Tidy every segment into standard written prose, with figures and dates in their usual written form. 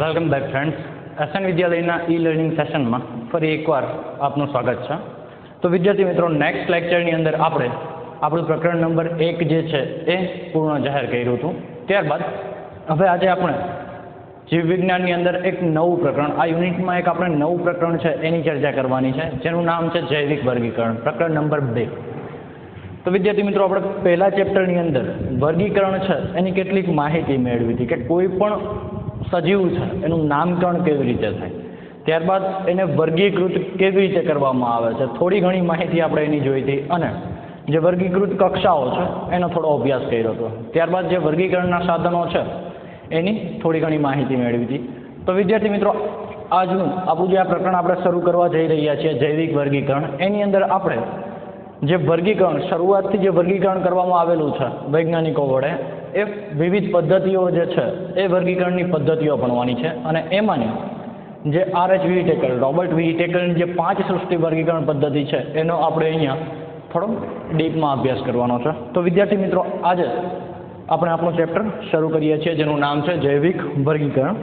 Welcome back friends. SN વિદ્યાલયના e learning સેશનમાં ફરી એકવાર આપનું સ્વાગત છે. તો વિદ્યાર્થી મિત્રો, નેક્સ્ટ લેક્ચરની અંદર આપણે આપણું પ્રકરણ નંબર 1 જે છે એ પૂર્ણ જાહેર કર્યું હતું. ત્યારબાદ હવે આજે આપણે જીવવિજ્ઞાનની અંદર એક નવું પ્રકરણ, આ યુનિટમાં એક આપણે નવું પ્રકરણ છે એની ચર્ચા કરવાની છે, જેનું નામ છે જૈવિક વર્ગીકરણ, પ્રકરણ નંબર 2. તો વિદ્યાર્થી મિત્રો, આપણે પહેલા ચેપ્ટરની અંદર વર્ગીકરણ છે એની કેટલીક માહિતી મેળવી હતી કે કોઈ પણ સજીવ છે એનું નામકરણ કેવી રીતે થાય, ત્યારબાદ એને વર્ગીકૃત કેવી રીતે કરવામાં આવે છે, થોડી ઘણી માહિતી આપણે એની જોઈ હતી, અને જે વર્ગીકૃત કક્ષાઓ છે એનો થોડો અભ્યાસ કર્યો હતો. ત્યારબાદ જે વર્ગીકરણના સાધનો છે એની થોડી ઘણી માહિતી મેળવી હતી. તો વિદ્યાર્થી મિત્રો, આજનું આપણું જે આ પ્રકરણ આપણે શરૂ કરવા જઈ રહ્યા છીએ, જૈવિક વર્ગીકરણ, એની અંદર આપણે જે વર્ગીકરણ, શરૂઆતથી જે વર્ગીકરણ કરવામાં આવેલું છે વૈજ્ઞાનિકો વડે, એ વિવિધ પદ્ધતિઓ જે છે એ વર્ગીકરણની પદ્ધતિઓ ભણવાની છે. અને એમાંની જે R.H. વિટેકર, રોબર્ટ વિટેકરની જે 5 સૃષ્ટિ વર્ગીકરણ પદ્ધતિ છે એનો આપણે અહીંયા થોડો ડીપમાં અભ્યાસ કરવાનો છે. તો વિદ્યાર્થી મિત્રો, આજે આપણે આપણું ચેપ્ટર શરૂ કરીએ છીએ, જેનું નામ છે જૈવિક વર્ગીકરણ.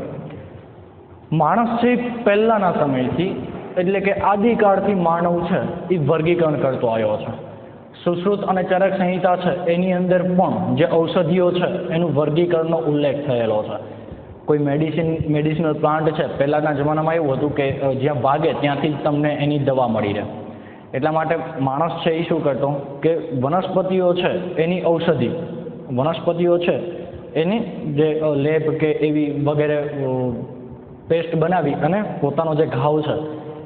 માણસથી પહેલાંના સમયથી, એટલે કે આદિકાળથી માનવ છે એ વર્ગીકરણ કરતો આવ્યો છે. સુશ્રુત અને ચરક સંહિતા છે એની અંદર પણ જે ઔષધિઓ છે એનું વર્ગીકરણનો ઉલ્લેખ થયેલો છે. કોઈ મેડિસિનલ પ્લાન્ટ છે, પહેલાંના જમાનામાં એવું હતું કે જ્યાં ભાગે ત્યાંથી જ તમને એની દવા મળી રહે. એટલા માટે માણસ છે એ શું કરતો કે વનસ્પતિઓ છે એની ઔષધિ, વનસ્પતિઓ છે એની જે લેપ કે એવી વગેરે પેસ્ટ બનાવી અને પોતાનો જે ઘાવ છે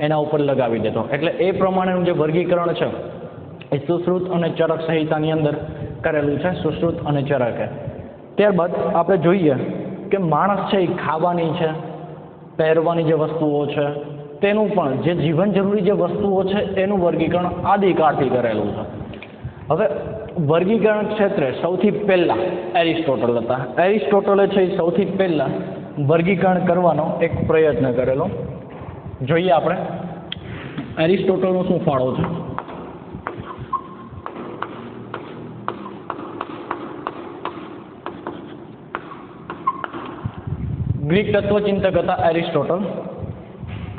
એના ઉપર લગાવી દેતો. એટલે એ પ્રમાણેનું જે વર્ગીકરણ છે એ સુશ્રુત અને ચરક સંહિતાની અંદર કરેલું છે, સુશ્રુત અને ચરકે. ત્યારબાદ આપણે જોઈએ કે માણસ છે એ ખાવાની છે, પહેરવાની જે વસ્તુઓ છે તેનું પણ, જે જીવન જરૂરી જે વસ્તુઓ છે એનું વર્ગીકરણ આદિકાળથી કરેલું છે. હવે વર્ગીકરણ ક્ષેત્રે સૌથી પહેલાં એરિસ્ટોટલ હતા. એરિસ્ટોટલે છે એ સૌથી પહેલાં વર્ગીકરણ કરવાનો એક પ્રયત્ન કરેલો. જોઈએ આપણે એરિસ્ટોટલનો શું ફાળો છે. ગ્રીક તત્વચિંતક હતા એરિસ્ટોટલ.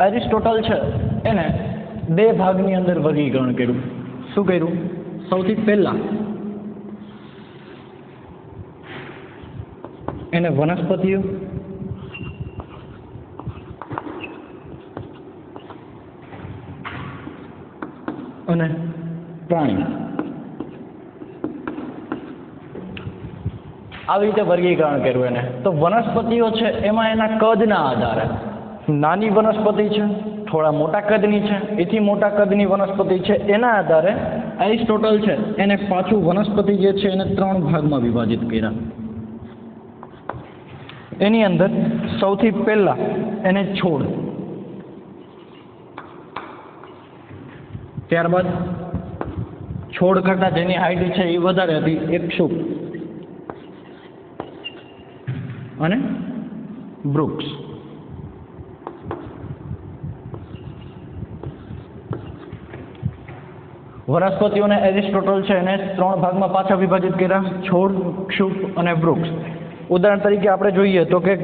એરિસ્ટોટલ છે એને 2 ભાગની અંદર વર્ગીકરણ કર્યું. શું કર્યું? સૌથી પહેલા એને વનસ્પતિઓ અને પ્રાણી, આવી રીતે વર્ગીકરણ કર્યું એને. તો વનસ્પતિઓ છે એમાં એના કદના આધારે નાની વનસ્પતિ છે, થોડા મોટા કદની છે, એથી મોટા કદની વનસ્પતિ છે, એના આધારે એરિસ્ટોટલ છે એને પાછું વનસ્પતિ જે છે એને 3 ભાગમાં વિભાજિત કર્યા. એની અંદર સૌથી પહેલા એને છોડ, ત્યારબાદ છોડ કરતાં જેની હાઈટ છે એ વધારે હતી એક ક્ષુપ અને વૃક્ષ. વનસ્પતિઓને એરિસ્ટોટલ છે એને 3 ભાગમાં પાછા વિભાજિત કર્યા: છોડ, ક્ષુપ અને વૃક્ષ. ઉદાહરણ તરીકે આપણે જોઈએ તો કે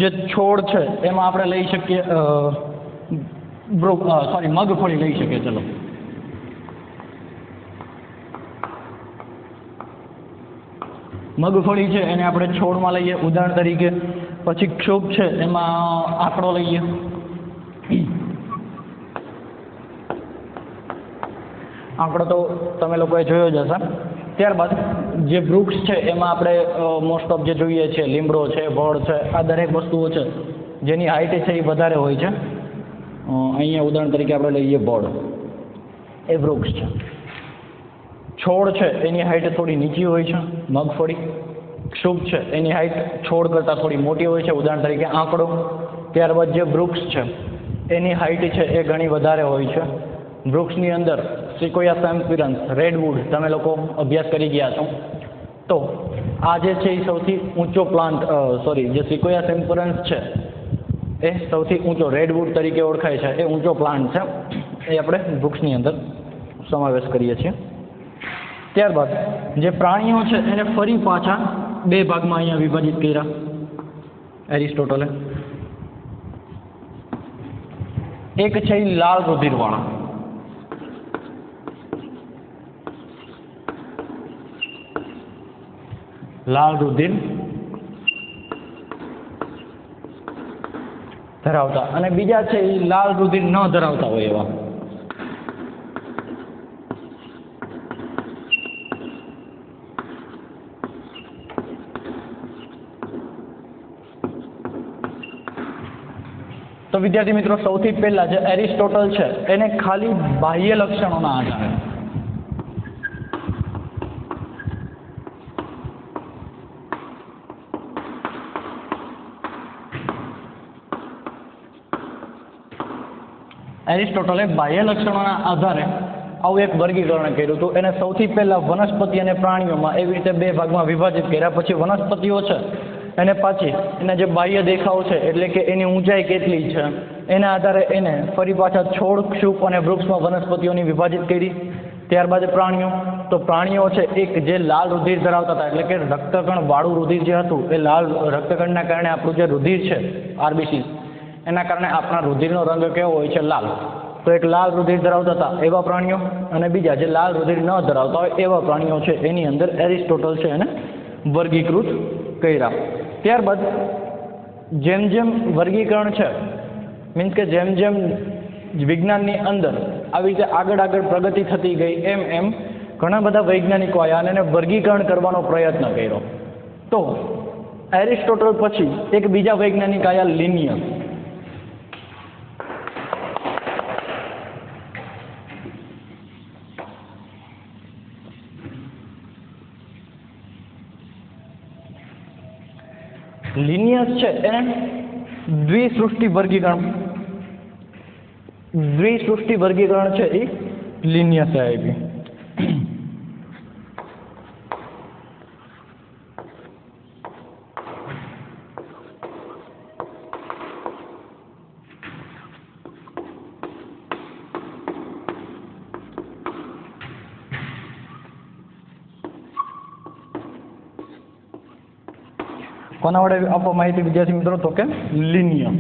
જે છોડ છે એમાં આપણે લઈ શકીએ મગફળી લઈ શકીએ. ચલો, મગફળી છે એને આપણે છોડમાં લઈએ ઉદાહરણ તરીકે. પછી ક્ષુપ છે એમાં આંકડો લઈએ. આંકડો તો તમે લોકોએ જોયો જ હશે. ત્યારબાદ જે વૃક્ષ છે એમાં આપણે મોસ્ટ ઓફ જે જોઈએ છે લીમડો છે, વડ છે, આ દરેક વસ્તુઓ છે જેની હાઈટ છે એ વધારે હોય છે. અહીંયા ઉદાહરણ તરીકે આપણે લઈએ વડ, એ વૃક્ષ છે. છોડ છે એની હાઈટ થોડી નીચી હોય છે, મગફળી. ક્ષુપ છે એની હાઈટ છોડ કરતાં થોડી મોટી હોય છે, ઉદાહરણ તરીકે આંકડો. ત્યારબાદ જે વૃક્ષ છે એની હાઈટ છે એ ઘણી વધારે હોય છે. વૃક્ષની અંદર સિકોયા સેમ્પિરન્સ, રેડવુડ તમે લોકો અભ્યાસ કરી ગયા છો. તો આ જે છે એ સૌથી ઊંચો પ્લાન્ટ, જે સિકોયા સેમ્પિરન્સ છે એ સૌથી ઊંચો રેડવુડ તરીકે ઓળખાય છે, એ ઊંચો પ્લાન્ટ છે, એ આપણે વૃક્ષની અંદર સમાવેશ કરીએ છીએ. ત્યારબાદ જે પ્રાણીઓ છે એને ફરી પાછા 2 ભાગમાં અહીંયા વિભાજિત કર્યા એરિસ્ટોટલે. એક છે એ લાલ રુધિરવાળા, લાલ રુધિર ધરાવતા, અને બીજા છે એ લાલ રુધિર ન ધરાવતા હોય એવા. તો વિદ્યાર્થી મિત્રો, સૌથી પહેલા જે એરિસ્ટોટલ છે એને ખાલી બાહ્ય લક્ષણોના આધારે એરિસ્ટોટલે બાહ્ય લક્ષણોના આધારે આવું એક વર્ગીકરણ કર્યું હતું. એને સૌથી પહેલા વનસ્પતિ અને પ્રાણીઓમાં એવી રીતે બે ભાગમાં વિભાજિત કર્યા. પછી વનસ્પતિઓ છે એને પાછી એના જે બાહ્ય દેખાવ છે એટલે કે એની ઊંચાઈ કેટલી છે એના આધારે એને ફરી પાછા છોડ, ક્ષુપ અને વૃક્ષમાં વનસ્પતિઓની વિભાજિત કરી. ત્યારબાદ પ્રાણીઓ, તો પ્રાણીઓ છે એક જે લાલ રુધિર ધરાવતા હતા એટલે કે રક્તકણ વાળું રુધિર જે હતું એ લાલ રક્તકણના કારણે આપણું જે રુધિર છે આરબીસી એના કારણે આપણા રુધિરનો રંગ કેવો હોય છે? લાલ. તો એક લાલ રુધિર ધરાવતા હતા એવા પ્રાણીઓ, અને બીજા જે લાલ રુધિર ન ધરાવતા હોય એવા પ્રાણીઓ છે એની અંદર એરિસ્ટોટલ છે એને વર્ગીકૃત કર્યા. ત્યારબાદ જેમ જેમ વર્ગીકરણ છે મીન્સ કે જેમ જેમ વિજ્ઞાનની અંદર આવી રીતે આગળ આગળ પ્રગતિ થતી ગઈ એમ એમ ઘણા બધા વૈજ્ઞાનિકો આવ્યા અને એને વર્ગીકરણ કરવાનો પ્રયત્ન કર્યો. તો એરિસ્ટોટલ પછી એક બીજા વૈજ્ઞાનિક આવ્યા, લિનિયસ. લિનિયસ છે એને દ્વિસૃષ્ટિ વર્ગીકરણ છે એ લિનિયસે આપી. કોના વડે આપવા માહિતી વિદ્યાર્થી મિત્રો? તો કે લિનિયસ.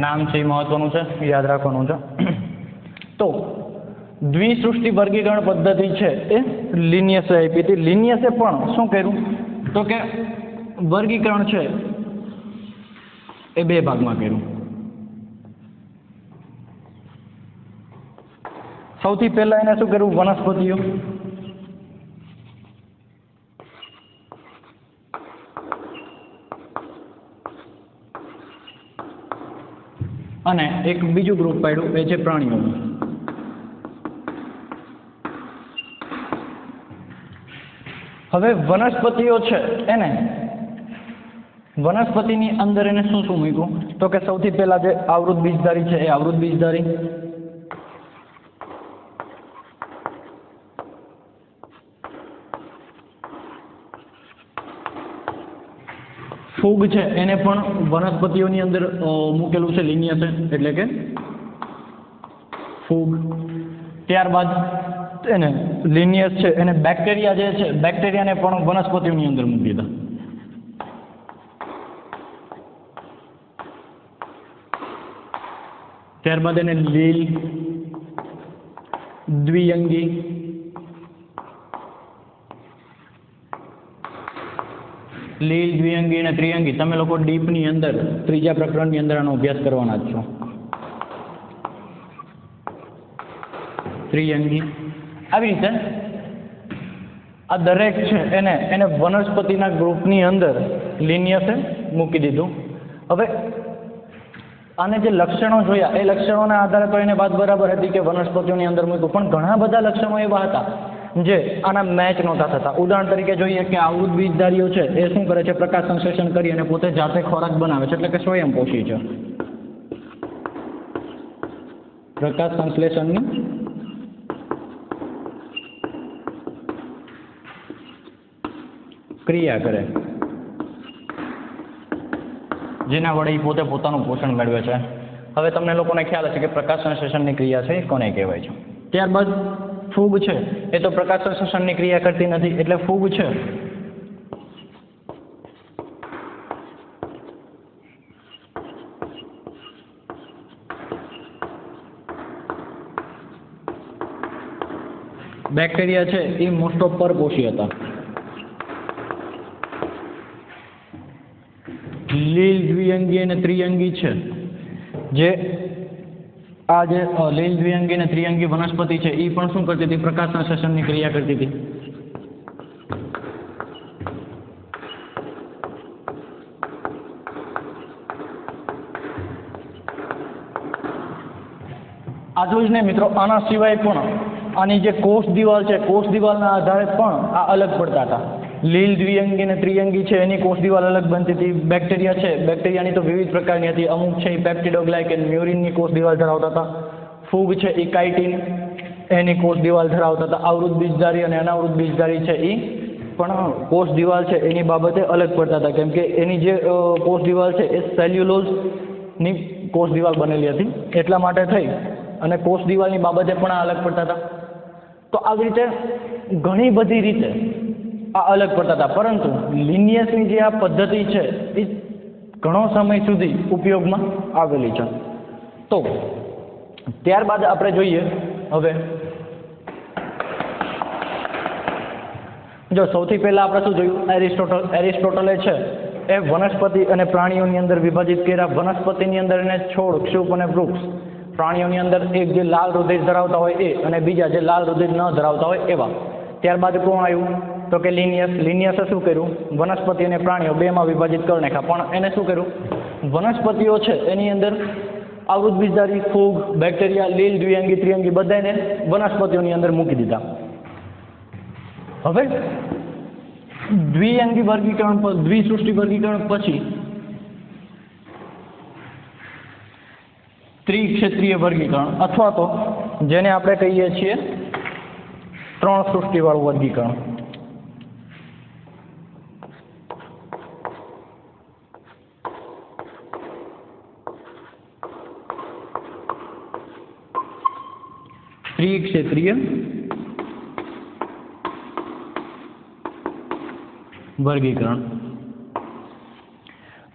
નામ છે એ મહત્વનું છે, યાદ રાખવાનું છે. તો દ્વિસૃષ્ટિ વર્ગીકરણ પદ્ધતિ છે એ લિનિયસે આપી હતી. લિનિયસે પણ શું કર્યું? તો કે વર્ગીકરણ છે એ બે ભાગમાં કર્યું. સૌથી પહેલા એને શું કર્યું? વનસ્પતિઓ. અને એક બીજું ગ્રુપ પાડ્યું એ છે પ્રાણીઓનું. હવે વનસ્પતિઓ છે એને વનસ્પતિની અંદર એને શું શું મૂક્યું? તો કે સૌથી પહેલા જે આવૃત બીજધારી છે એ આવૃત બીજધારી, ફૂગ છે એને પણ વનસ્પતિઓની અંદર મૂકેલું છે લિનિયસે, એટલે કે ફૂગ. ત્યારબાદ એને લિનિયસ છે એને બેક્ટેરિયા જે છે બેક્ટેરિયાને પણ વનસ્પતિઓની અંદર મૂકી દીધા. ત્યારબાદ એને લીલ, દ્વિઅંગી, લીલ, દ્વિઅંગી અને ત્રિઅંગી તમે લોકો ડીપની અંદર ત્રીજા પ્રકરણની અંદર આનો અભ્યાસ કરવાના જ છો. ત્રિઅંગી આવી રીતે આ દરેક છે એને વનસ્પતિના ગ્રુપની અંદર લિનિયસે મૂકી દીધું. હવે આને જે લક્ષણો જોયા એ લક્ષણોના આધારે તો એને વાત બરાબર હતી કે વનસ્પતિઓની અંદર મૂક્યું, પણ ઘણા બધા લક્ષણો એવા હતા જે આના મેચ નહોતા થતા. ઉદાહરણ તરીકે જોઈએ કે આવૃત બીજધારીઓ છે એ શું કરે છે? પ્રકાશ સંશ્લેષણ કરી અને પોતે જાતે ખોરાક બનાવે છે, એટલે કે સ્વયંપોષી છે. પ્રકાશ સંશ્લેષણની ક્રિયા કરે જેના વડે પોતે પોતાનું પોષણ મેળવે છે. હવે તમને લોકોને ખ્યાલ હશે કે પ્રકાશ સંશ્લેષણની ક્રિયા છે એ કોને કહેવાય છે. ત્યારબાદ ફૂગ છે એ તો પ્રકાશ સંશ્લેષણની ક્રિયા કરતી નથી, એટલે ફૂગ છે બેક્ટેરિયા છે એ મોસ્ટ ઓફ પરપોષી હતા. લીલ, દ્વિઅંગી અને ત્રિઅંગી છે, જે આ જે લીલ, દ્વિઅંગી અને ત્રિઅંગી વનસ્પતિ છે એ પણ શું કરતી હતી? પ્રકાશ સંશ્લેષણની ક્રિયા કરતી હતી. આટલું જ નહીં મિત્રો, આના સિવાય પણ આની જે કોષ દિવાલ છે, કોષ દિવાલના આધારે પણ આ અલગ પડતા હતા. લીલ, દ્વિઅંગી અને ત્રિઅંગી છે એની કોષ દિવાલ અલગ બનતી હતી. બેક્ટેરિયા છે, બેક્ટેરિયાની તો વિવિધ પ્રકારની હતી. અમુક છે એ પેપ્ટિડોગ્લાયકેન, મ્યુરિનની કોષ દિવાલ ધરાવતા હતા. ફૂગ છે એ કાઇટિન એની કોષ દિવાલ ધરાવતા હતા. આવૃત બીજધારી અને અનાવૃત બીજધારી છે એ પણ કોષ દિવાલ છે એની બાબતે અલગ પડતા હતા, કેમ કે એની જે કોષ દિવાલ છે એ સેલ્યુલોઝની કોષ દિવાલ બનેલી હતી. એટલા માટે થઈ અને કોષ દિવાલની બાબતે પણ આ અલગ પડતા હતા. તો આવી રીતે ઘણી બધી રીતે આ અલગ પડતા હતા, પરંતુ લિનિયસની જે આ પદ્ધતિ છે એ ઘણો સમય સુધી ઉપયોગમાં આવેલી છે. તો ત્યારબાદ આપણે જોઈએ હવે, જો સૌથી પહેલા આપણે શું જોયું? એરિસ્ટોટલે છે એ વનસ્પતિ અને પ્રાણીઓની અંદર વિભાજિત કર્યા. વનસ્પતિની અંદર એને છોડ, ક્ષુપ અને વૃક્ષ. પ્રાણીઓની અંદર એક જે લાલ રુધિર ધરાવતા હોય એ, અને બીજા જે લાલ રુધિર ન ધરાવતા હોય એવા. ત્યારબાદ કોણ આવ્યું? તો કે લિનિયસ. લિનિયસે શું કર્યું? વનસ્પતિ અને પ્રાણીઓ બેમાં વિભાજિત કરી નાખ્યા. પણ એને શું કર્યું? વનસ્પતિઓ છે એની અંદર આવૃત બીજધારી, ફૂગ, બેક્ટેરિયા, લીલ, દ્વિઅંગી, ત્રિઅંગી બધાને વનસ્પતિઓની અંદર મૂકી દીધા. હવે દ્વિઅંગી વર્ગીકરણ, દ્વિસૃષ્ટિ વર્ગીકરણ પછી ત્રિક્ષેત્રીય વર્ગીકરણ, અથવા તો જેને આપણે કહીએ છીએ 3 સૃષ્ટિવાળું વર્ગીકરણ. ત્રિક્ષેત્રીય વર્ગીકરણ.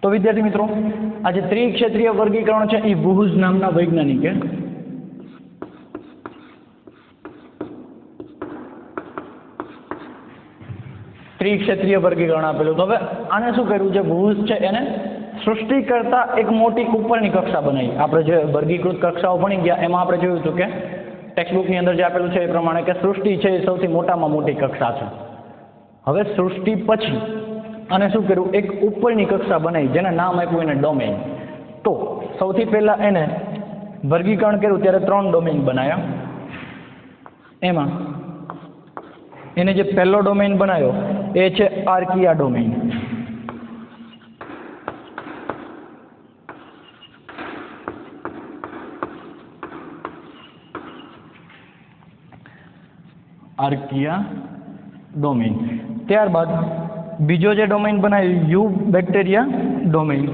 તો વિદ્યાર્થી મિત્રો, આ જે ત્રિક્ષેત્રીય વર્ગીકરણ છે એ વુહ્ઝ નામના વૈજ્ઞાનિકે ત્રિક્ષેત્રીય વર્ગીકરણ આપેલું. તો હવે આને શું કર્યું? જે વુહ્ઝ છે એને સૃષ્ટિ કરતા એક મોટી ઉપરની કક્ષા બનાવી. આપણે જે વર્ગીકૃત કક્ષાઓ ભણી ગયા એમાં આપણે જોયું હતું કે ટેક્સ્ટબુકની અંદર જે આપેલું છે એ પ્રમાણે કે સૃષ્ટિ છે એ સૌથી મોટામાં મોટી કક્ષા છે. હવે સૃષ્ટિ પછી અને શું કર્યું? એક ઉપરની કક્ષા બનાવી, જેને નામ આપ્યું એને ડોમેઇન. તો સૌથી પહેલા એને વર્ગીકરણ કર્યું ત્યારે 3 ડોમેઇન બનાવ્યા. એમાં એને જે પહેલો ડોમેઇન બનાવ્યો એ છે આર્કિયા ડોમેઇન. Archaea domain. ત્યારબાદ બીજો જે ડોમેઇન બનાવ્યું યુ બેક્ટેરિયા ડોમેઇન.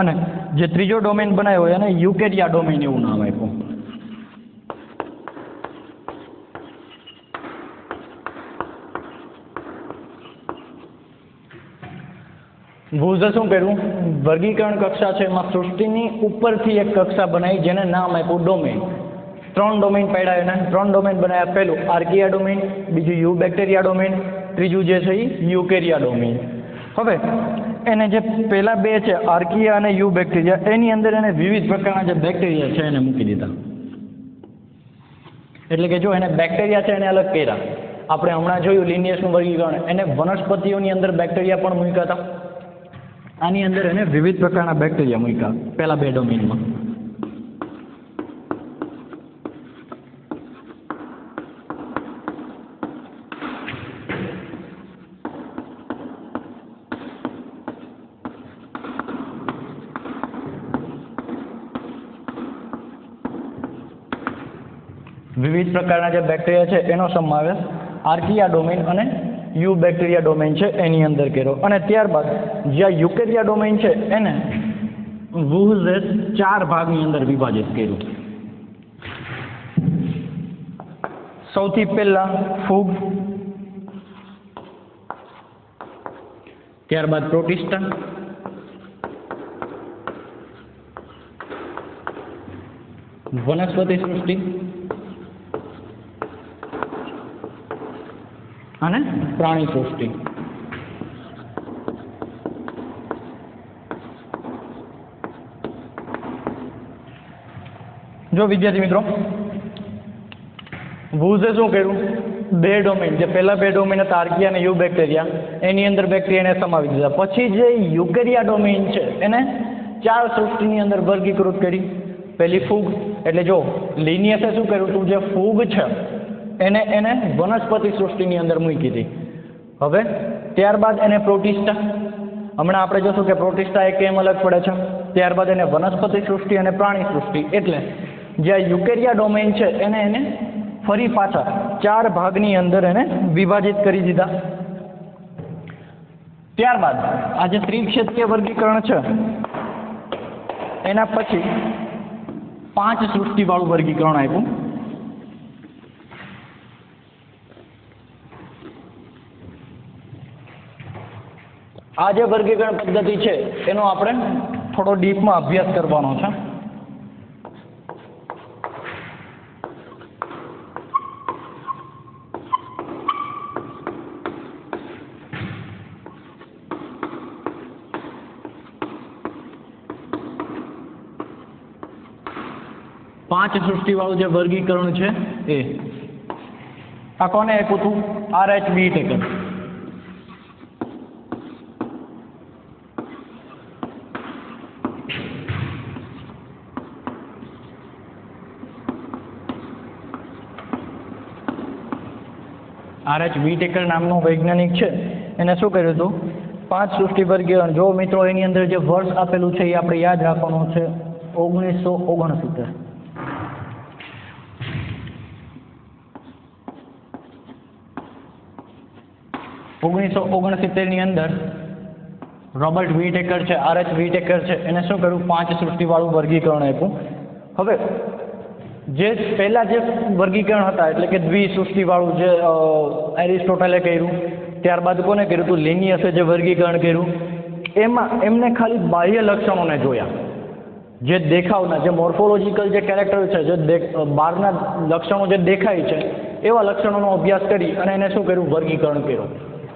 અને જે ત્રીજો ડોમેઇન બનાવ્યો એને યુકેરિયા ડોમેઇન એવું નામ આપ્યું. વુહ્ઝે શું કર્યું? વર્ગીકરણ કક્ષા છે એમાં સૃષ્ટિની ઉપરથી એક કક્ષા બનાવી જેને નામ આપ્યું ડોમેઇન. 3 ડોમેઇન પાડ્યા એને, 3 ડોમેઇન બનાવ્યા. પહેલું આર્કિયા ડોમેઇન, બીજું યુ બેક્ટેરિયા ડોમેઇન, ત્રીજું જે છે એ યુકેરિયા ડોમેઇન. હવે એને જે પહેલા બે છે આર્કિયા અને યુ બેક્ટેરિયા, એની અંદર એને વિવિધ પ્રકારના જે બેક્ટેરિયા છે એને મૂકી દીધા. એટલે કે જો એને બેક્ટેરિયા છે એને અલગ કર્યા. આપણે હમણાં જોયું લિનિયસનું વર્ગીકરણ, એને વનસ્પતિઓની અંદર બેક્ટેરિયા પણ મૂક્યા હતા. આની અંદર એને વિવિધ પ્રકારના બેક્ટેરિયા મૂક્યા પહેલા 2 ડોમેઇનમાં. વિવિધ પ્રકારના જે બેક્ટેરિયા છે એનો સમાવેશ આર્કિયા ડોમેઇન અને યુ બેક્ટેરિયા ડોમેઇન છે એની અંદર કર્યો. અને ત્યારબાદ જ્યાં યુકેરિયા ડોમેઇન છે એને વુહ્ઝે 4 ભાગની અંદર વિભાજિત કર્યું. સૌથી પહેલા ફૂગ, ત્યારબાદ પ્રોટિસ્ટા, વનસ્પતિ સૃષ્ટિ અને પ્રાણી સૃષ્ટિ. જો વિદ્યાર્થી મિત્રો, વુઝે શું કર્યું, બે ડોમેન, જે પહેલા બે ડોમેન હતા આર્કિયા અને યુ બેક્ટેરિયા, એની અંદર બેક્ટેરિયાને સમાવી દીધા. પછી જે યુકેરિયા ડોમેન છે એને 4 સૃષ્ટિની અંદર વર્ગીકૃત કરી. પહેલી ફૂગ, એટલે જો લિનિયસે શું કર્યું હતું, જે ફૂગ છે એને વનસ્પતિ સૃષ્ટિની અંદર મૂકી હતી. હવે ત્યારબાદ એને પ્રોટિસ્ટા, હમણાં આપણે જોશું કે પ્રોટિસ્ટા એ કેમ અલગ પડે છે. ત્યારબાદ એને વનસ્પતિ સૃષ્ટિ અને પ્રાણી સૃષ્ટિ, એટલે જે યુકેરિયા ડોમેન છે એને ફરી પાછા 4 ભાગની અંદર એને વિભાજિત કરી દીધા. ત્યારબાદ આ જે ત્રિક્ષેત્રીય વર્ગીકરણ છે એના પછી 5 સૃષ્ટિવાળું વર્ગીકરણ આપ્યું. આ જે વર્ગીકરણ પદ્ધતિ છે એનો આપણે થોડો ડીપમાં અભ્યાસ કરવાનો છે. પાંચ સૃષ્ટિવાળું જે વર્ગીકરણ છે એ આ કોને આપ્યું હતું? RH Whittaker. RH વિટેકર નામનો વૈજ્ઞાનિક છે, એને શું કર્યું હતું? 5 સૃષ્ટિ વર્ગીકરણ. જો મિત્રો એની અંદર જે વર્ષ આપેલું છે એ આપણે યાદ રાખવાનું છે, 1969. ની અંદર રોબર્ટ વિટેકર છે, RH વિટેકર છે, એને શું કર્યું? 5 સૃષ્ટિવાળું વર્ગીકરણ આપ્યું. હવે જે પહેલા જે વર્ગીકરણ હતા એટલે કે દ્વિસૃષ્ટિવાળું જે એરિસ્ટોટલે કર્યું, ત્યારબાદ કોને કર્યું હતું? લિનિયસે જે વર્ગીકરણ કર્યું. એમાં એમને ખાલી બાહ્ય લક્ષણોને જોયા, જે દેખાવના, જે મોર્ફોલોજીકલ જે કેરેક્ટર છે, જે બહારના લક્ષણો જે દેખાય છે એવા લક્ષણોનો અભ્યાસ કરી અને એને શું કર્યું? વર્ગીકરણ કર્યું.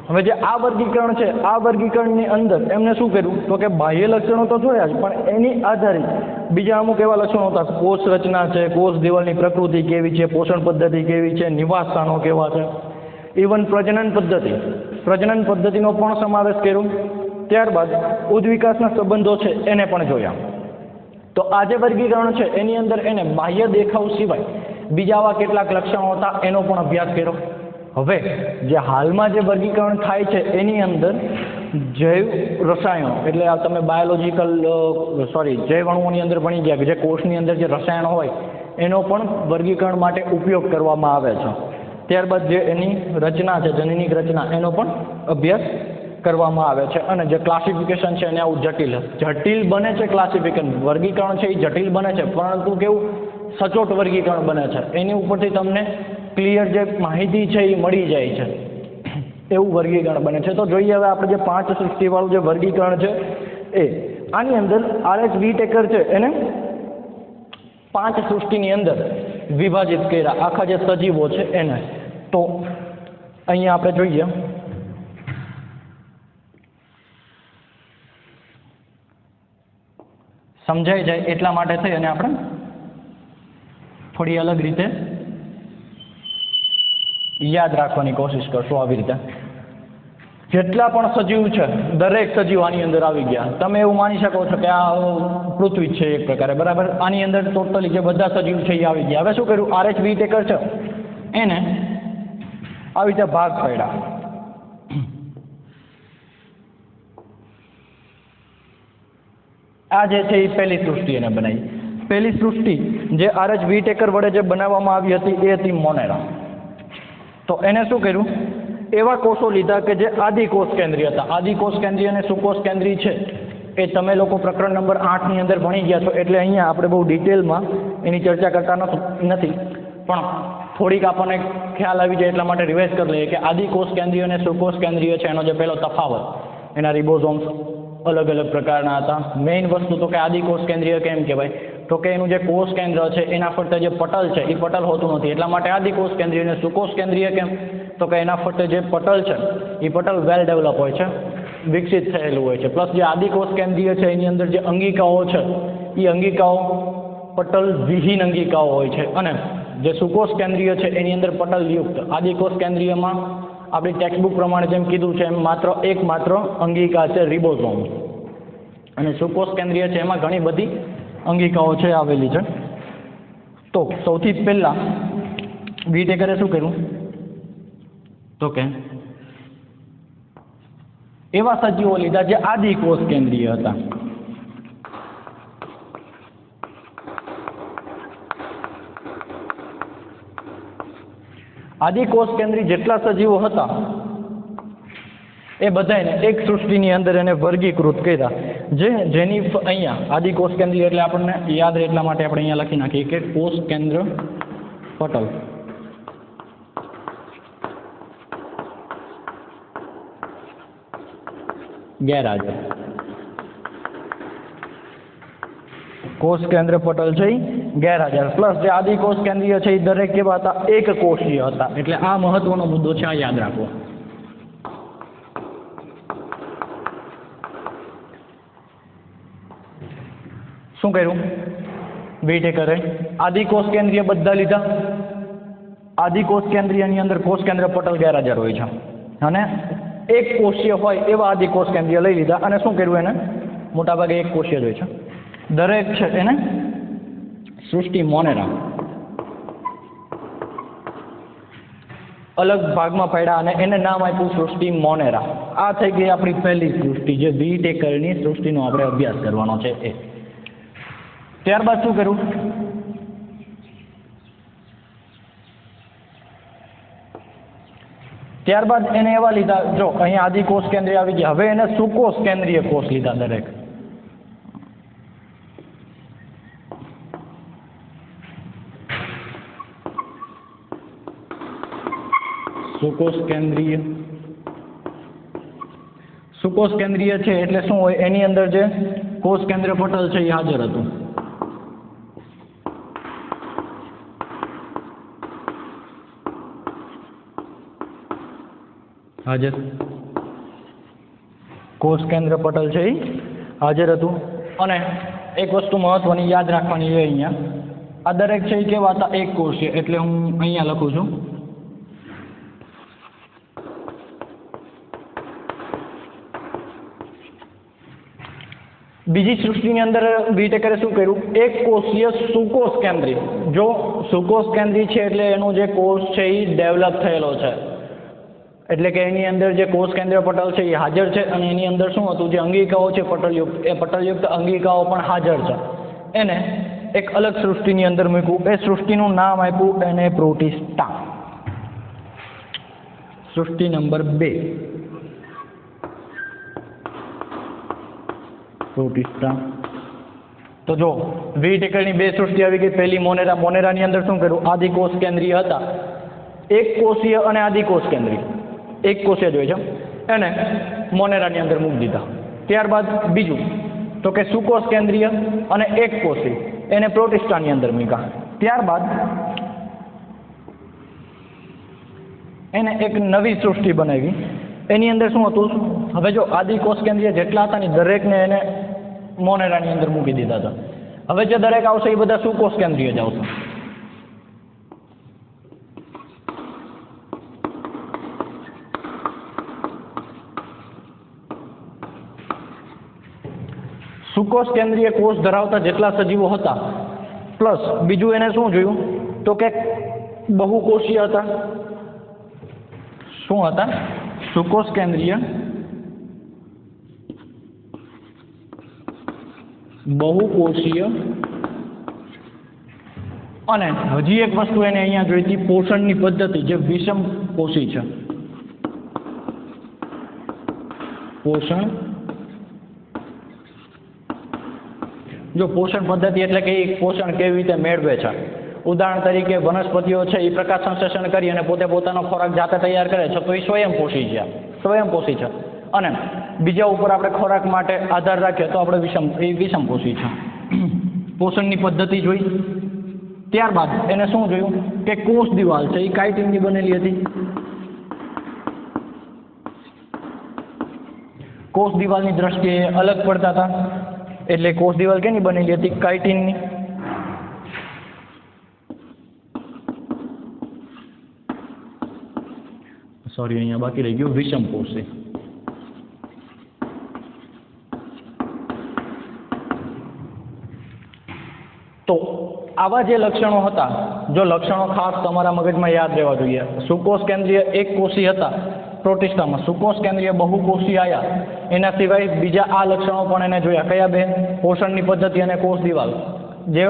હવે જે આ વર્ગીકરણ છે, આ વર્ગીકરણની અંદર એમને શું કર્યું? તો કે બાહ્ય લક્ષણો તો જોયા જ, પણ એની આધારિત બીજા અમુક એવા લક્ષણો હતા. કોષ રચના છે, કોષ દિવાલની પ્રકૃતિ કેવી છે, પોષણ પદ્ધતિ કેવી છે, નિવાસ સ્થાનો કેવા છે, ઇવન પ્રજનન પદ્ધતિનો પણ સમાવેશ કર્યો. ત્યારબાદ ઉદ્વિકાસના સંબંધો છે એને પણ જોયા. તો આ જે વર્ગીકરણ છે એની અંદર એને બાહ્ય દેખાવ સિવાય બીજા આવા કેટલાક લક્ષણો હતા એનો પણ અભ્યાસ કર્યો. હવે જે હાલમાં જે વર્ગીકરણ થાય છે એની અંદર જૈવ રસાયણો, એટલે આ તમે જૈવ અણુઓની અંદર ભણી ગયા કે જે કોષની અંદર જે રસાયણો હોય એનો પણ વર્ગીકરણ માટે ઉપયોગ કરવામાં આવે છે. ત્યારબાદ જે એની રચના છે, જનીનિક રચના, એનો પણ અભ્યાસ કરવામાં આવે છે. અને જે ક્લાસિફિકેશન છે એને આવું જટિલ બને છે. ક્લાસિફિકેશન વર્ગીકરણ છે એ જટિલ બને છે, પરંતુ કેવું સચોટ વર્ગીકરણ બને છે. એની ઉપરથી તમને ક્લિયર જે માહિતી છે એ મળી જાય છે, એવું વર્ગીકરણ બને છે. તો જોઈએ હવે આપણે જે 5 સૃષ્ટિવાળું જે વર્ગીકરણ છે એ આની અંદર RH વિટેકર છે એને 5 સૃષ્ટિની અંદર વિભાજિત કર્યા, આખા જે સજીવો છે એને. તો અહીંયા આપણે જોઈએ સમજાઈ જાય એટલા માટે થઈ અને આપણે થોડી અલગ રીતે યાદ રાખવાની કોશિશ કરશો. આવી રીતે જેટલા પણ સજીવ છે દરેક સજીવ આની અંદર આવી ગયા. તમે એવું માની શકો છો કે આ પૃથ્વી છે એક પ્રકારે, બરાબર. આની અંદર ટોટલી જે બધા સજીવ છે એ આવી ગયા. હવે શું કર્યું? RH વિટેકર છે એને આવી રીતે ભાગ પાડ્યા. આ જે છે એ પહેલી સૃષ્ટિ એને બનાવી. પહેલી સૃષ્ટિ જે RH વિટેકર વડે જે બનાવવામાં આવી હતી એ હતી મોનેરા. તો એને શું કર્યું? એવા કોષો લીધા કે જે આદિકોષ કેન્દ્રીય હતા. આદિકોષ કેન્દ્રીય અને સુકોષ કેન્દ્રીય છે એ તમે લોકો પ્રકરણ નંબર 8 ની અંદર ભણી ગયા છો, એટલે અહીંયા આપણે બહુ ડિટેલમાં એની ચર્ચા કરતા નથી, પણ થોડીક આપણને ખ્યાલ આવી જાય એટલા માટે રિવાઇઝ કરી લઈએ કે આદિકોષ કેન્દ્રીય અને સુકોષ કેન્દ્રીય છે એનો જે પહેલો તફાવત એના રિબોઝોમ્સ અલગ અલગ પ્રકારના હતા. મેઇન વસ્તુ તો કે આદિકોષ કેન્દ્રીય કેમ કહેવાય, તો કે એનું જે કોષ કેન્દ્ર છે એના ફરતે જે પટલ છે એ પટલ હોતું નથી, એટલા માટે આદિકોષ કેન્દ્રીય. અને સુકોષ કેન્દ્રીય કેમ, તો કે એના ફરતે જે પટલ છે એ પટલ વેલ ડેવલપ હોય છે, વિકસિત થયેલું હોય છે. પ્લસ જે આદિકોષ કેન્દ્રીય છે એની અંદર જે અંગિકાઓ છે એ અંગિકાઓ પટલ વિહીન અંગિકાઓ હોય છે, અને જે સુકોષ કેન્દ્રીય છે એની અંદર પટલ યુક્ત. આદિકોષ કેન્દ્રીયમાં આપણી ટેક્સ્ટબુક પ્રમાણે જેમ કીધું છે એમ માત્ર અંગિકા છે, રિબોઝોમ. અને સુકોષ કેન્દ્રીય છે એમાં ઘણી બધી અંગિકાઓ છે આવેલી છે. તો સૌથી પહેલા વિટેકરે શું કર્યું, તો કે એવા સજીવો લીધા જે આદિકોષ કેન્દ્રીય હતા. આદિકોષ કેન્દ્રી જેટલા સજીવો હતા એ બધાને એક સૃષ્ટિની અંદર એને વર્ગીકૃત કર્યા, જેની અહીંયા આદિકોષ કેન્દ્રીય એટલે આપણને યાદ રહે એટલા માટે આપણે અહીંયા લખી નાખીએ કે કોષ કેન્દ્ર પટલ. ગેરહાજર. કોષ કેન્દ્ર પટલ છે એ ગેરહાજર. પ્લસ જે આદિકોષ કેન્દ્રીય છે એ દરેક કેવા હતા, એક કોષીય હતા. એટલે આ મહત્વનો મુદ્દો છે, આ યાદ રાખવો. શું કર્યું વિટેકરે, આદિકોષ કેન્દ્રીય બધા લીધા. આદિકોષ કેન્દ્રીયની અંદર કોષ કેન્દ્ર પટલ ગેરહાજર હોય છે, અને એક કોષીય હોય એવા આદિકોષ કેન્દ્રીય લઈ લીધા. અને શું કર્યું, એને મોટાભાગે એક કોષીય જ હોય છે. દરેક છે એને સૃષ્ટિ મોનેરા અલગ ભાગમાં પડ્યા અને એને નામ આપ્યું સૃષ્ટિ મોનેરા. આ થઈ ગઈ આપણી પહેલી સૃષ્ટિ, જે વિટેકરની સૃષ્ટિનો આપણે અભ્યાસ કરવાનો છે એ. ત્યારબાદ શું કર્યું, ત્યારબાદ એને એવા લીધા, જો અહીંયા આદિકોષ કેન્દ્રીય આવી ગયા, હવે એને સુકોષ કેન્દ્રીય કોષ લીધા દરેક. સુકોષ કેન્દ્રીય. સુકોષ કેન્દ્રીય છે એટલે શું હોય, એની અંદર જે કોષ કેન્દ્ર પટલ છે એ હાજર હતું. હાજર કોષ કેન્દ્ર પટલ છે એ હાજર હતું. અને એક વસ્તુ મહત્વની યાદ રાખવાની છે અહીંયા, આ દરેક છે એ કેવા હતા, એક કોષીય. એટલે હું અહીંયા લખું છું બીજી સૃષ્ટિની અંદર વિટેકરે શું કર્યું, એક કોષીય સુકોષ કેન્દ્રી. જો સુકોષ કેન્દ્રી છે એટલે એનો જે કોષ છે એ ડેવલપ થયેલો છે, એટલે કે એની અંદર જે કોષ કેન્દ્ર પટલ છે એ હાજર છે. અને એની અંદર શું હતું, જે અંગિકાઓ છે પટલયુક્ત, એ પટલયુક્ત અંગિકાઓ પણ હાજર છે. એને એક અલગ સૃષ્ટિની અંદર મૂક્યું. એ સૃષ્ટિનું નામ આપ્યું એને પ્રોટિસ્ટા. સૃષ્ટિ નંબર 2 પ્રોટિસ્ટા. તો જો વિટેકરની બે સૃષ્ટિ આવી ગઈ. પહેલી મોનેરા. મોનેરાની અંદર શું કર્યું, આદિકોષ કેન્દ્રીય હતા, એક કોષીય અને આદિકોષ કેન્દ્રીય, એક કોષીય જ હોય છે, એને મોનેરાની અંદર મૂકી દીધા. ત્યારબાદ બીજું તો કે સુકોષ કેન્દ્રીય અને એક કોષીય, એને પ્રોટિસ્ટાની અંદર મૂક્યા. ત્યારબાદ એને એક નવી સૃષ્ટિ બનાવી. એની અંદર શું હતું, હવે જો આદિકોષ કેન્દ્રીય જેટલા હતા ને દરેકને એને મોનેરાની અંદર મૂકી દીધા હતા. હવે જે દરેક આવશે એ બધા સુકોષ કેન્દ્રીય જ આવશે. સુકોષ કેન્દ્રીય કોષ ધરાવતા જેટલા સજીવો હતા, પ્લસ બીજું એને શું જોયું, તો કે બહુકોષીય હતા. શું હતા, સુકોષ કેન્દ્રીય બહુકોષીય. અને હજી એક વસ્તુ એને અહીંયા જોઈ હતી, પોષણની પદ્ધતિ જે વિષમ કોષી છે. પોષણ, જો પોષણ પદ્ધતિ એટલે કે પોષણ કેવી રીતે મેળવે છે. ઉદાહરણ તરીકે વનસ્પતિઓ છે એ પ્રકાશ સંશ્લેષણ કરી અને પોતે પોતાનો ખોરાક જાતે તૈયાર કરે છે, તો એ સ્વયંપોષી છે. અને બીજા ઉપર આપણે ખોરાક માટે આધાર રાખીએ તો આપણે વિષમપોષી છે. પોષણની પદ્ધતિ જોઈ, ત્યારબાદ એને શું જોયું કે કોષ દિવાલ છે એ કાઇટિનની બનેલી હતી. કોષ દિવાલની દ્રષ્ટિએ અલગ પડતા હતા, એટલે કોષ દિવાલ કેની બનેલી હતી? કાઇટિનની. સોરી, અહીંયા બાકી રહી ગયું વિષમપોષી. તો આવા જે લક્ષણો હતા, જો લક્ષણો ખાસ તમારા મગજમાં યાદ રહેવા જોઈએ. સુકોષ કેન્દ્રીય એક કોષી હતા પ્રોટિસ્ટામાં, સુકોષ કેન્દ્રીય બહુકોષી આવ્યા. એના સિવાય બીજા આ લક્ષણો પણ એને જોયા. કયા બે? પોષણની પદ્ધતિ અને કોષ દિવાલ. જે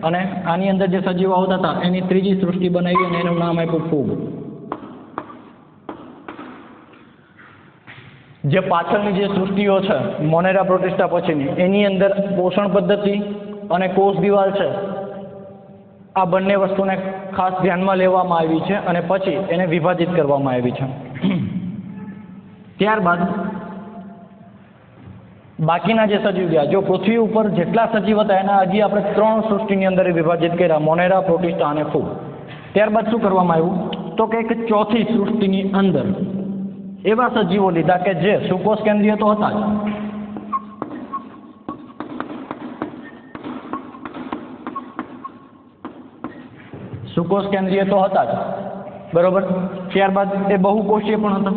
અને આની અંદર જે સજીવો આવતા હતા એની ત્રીજી સૃષ્ટિ બનાવી અને એનું નામ આપ્યું ફૂગ. જે પાછળની જે સૃષ્ટિઓ છે મોનેરા પ્રોટિસ્ટા પછીની, એની અંદર પોષણ પદ્ધતિ અને કોષ દિવાલ છે, આ બંને વસ્તુને ખાસ ધ્યાનમાં લેવામાં આવી છે અને પછી એને વિભાજિત કરવામાં આવી છે. ત્યારબાદ બાકીના જે સજીવ ગયા, જો પૃથ્વી ઉપર જેટલા સજીવ હતા એના હજી આપણે 3 સૃષ્ટિની અંદર વિભાજિત કર્યા, મોનેરા, પ્રોટિસ્ટા અને ફૂગ. ત્યારબાદ શું કરવામાં આવ્યું તો કે એક ચોથી સૃષ્ટિની અંદર એવા સજીવો લીધા કે જે સુકોષ કેન્દ્રીય તો હતા જ, સુકોષ કેન્દ્રીય તો હતા જ, બરોબર. ત્યારબાદ એ બહુકોષીય પણ હતા.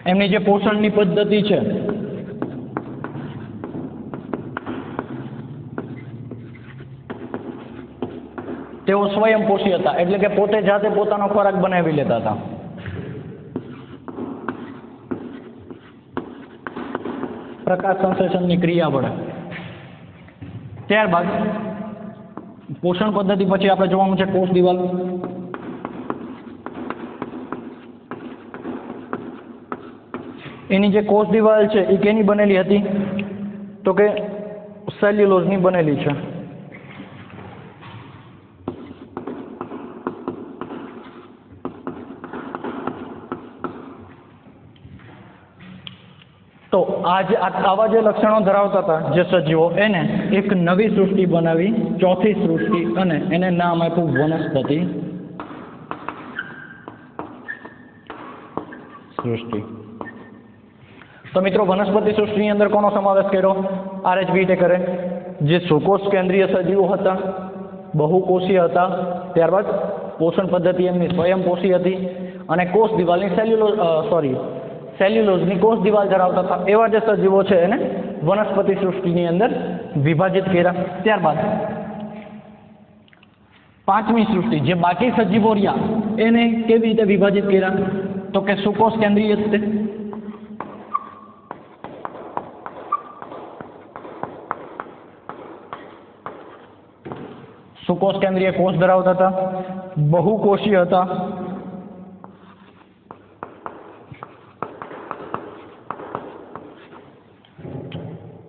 એમની જે પોષણની પદ્ધતિ છે તેઓ સ્વયંપોષી હતા, એટલે કે પોતે જાતે પોતાનો ખોરાક બનાવી લેતા હતા. પ્રકાશ સંશ્લેષણની ક્રિયા વડે. ત્યારબાદ પોષણ પદ્ધતિ પછી આપણે જોવાનું છે કોષ દિવાલ. એની જે કોષ દિવાલ છે એ કેની બનેલી હતી તો કે સેલ્યુલોઝની બનેલી છે. તો આવા જે લક્ષણો ધરાવતા હતા જે સજીવો, એને એક નવી સૃષ્ટિ બનાવી, ચોથી સૃષ્ટિ, અને એને નામ આપ્યું વનસ્પતિ સૃષ્ટિ. તો મિત્રો, વનસ્પતિ સૃષ્ટિની અંદર કોનો સમાવેશ કર્યો? આર.એચ. વ્હિટેકરે. જે સુકોષ કેન્દ્રીય સજીવો હતા, બહુકોષીય હતા, ત્યારબાદ પોષણ પદ્ધતિ એમની સ્વયંપોષી હતી, અને કોષ દિવાલની સેલ્યુલોઝની કોષ દિવાલ ધરાવતા હતા, એવા જે સજીવો છે એને વનસ્પતિ સૃષ્ટિની અંદર વિભાજિત કર્યા. ત્યારબાદ પાંચમી સૃષ્ટિ, જે બાકી સજીવો રહ્યા એને કેવી રીતે વિભાજિત કર્યા તો કે સુકોષ કેન્દ્રીય રીતે. સુકોષ કેન્દ્રીય કોષ ધરાવતા હતા, બહુકોષીય હતા,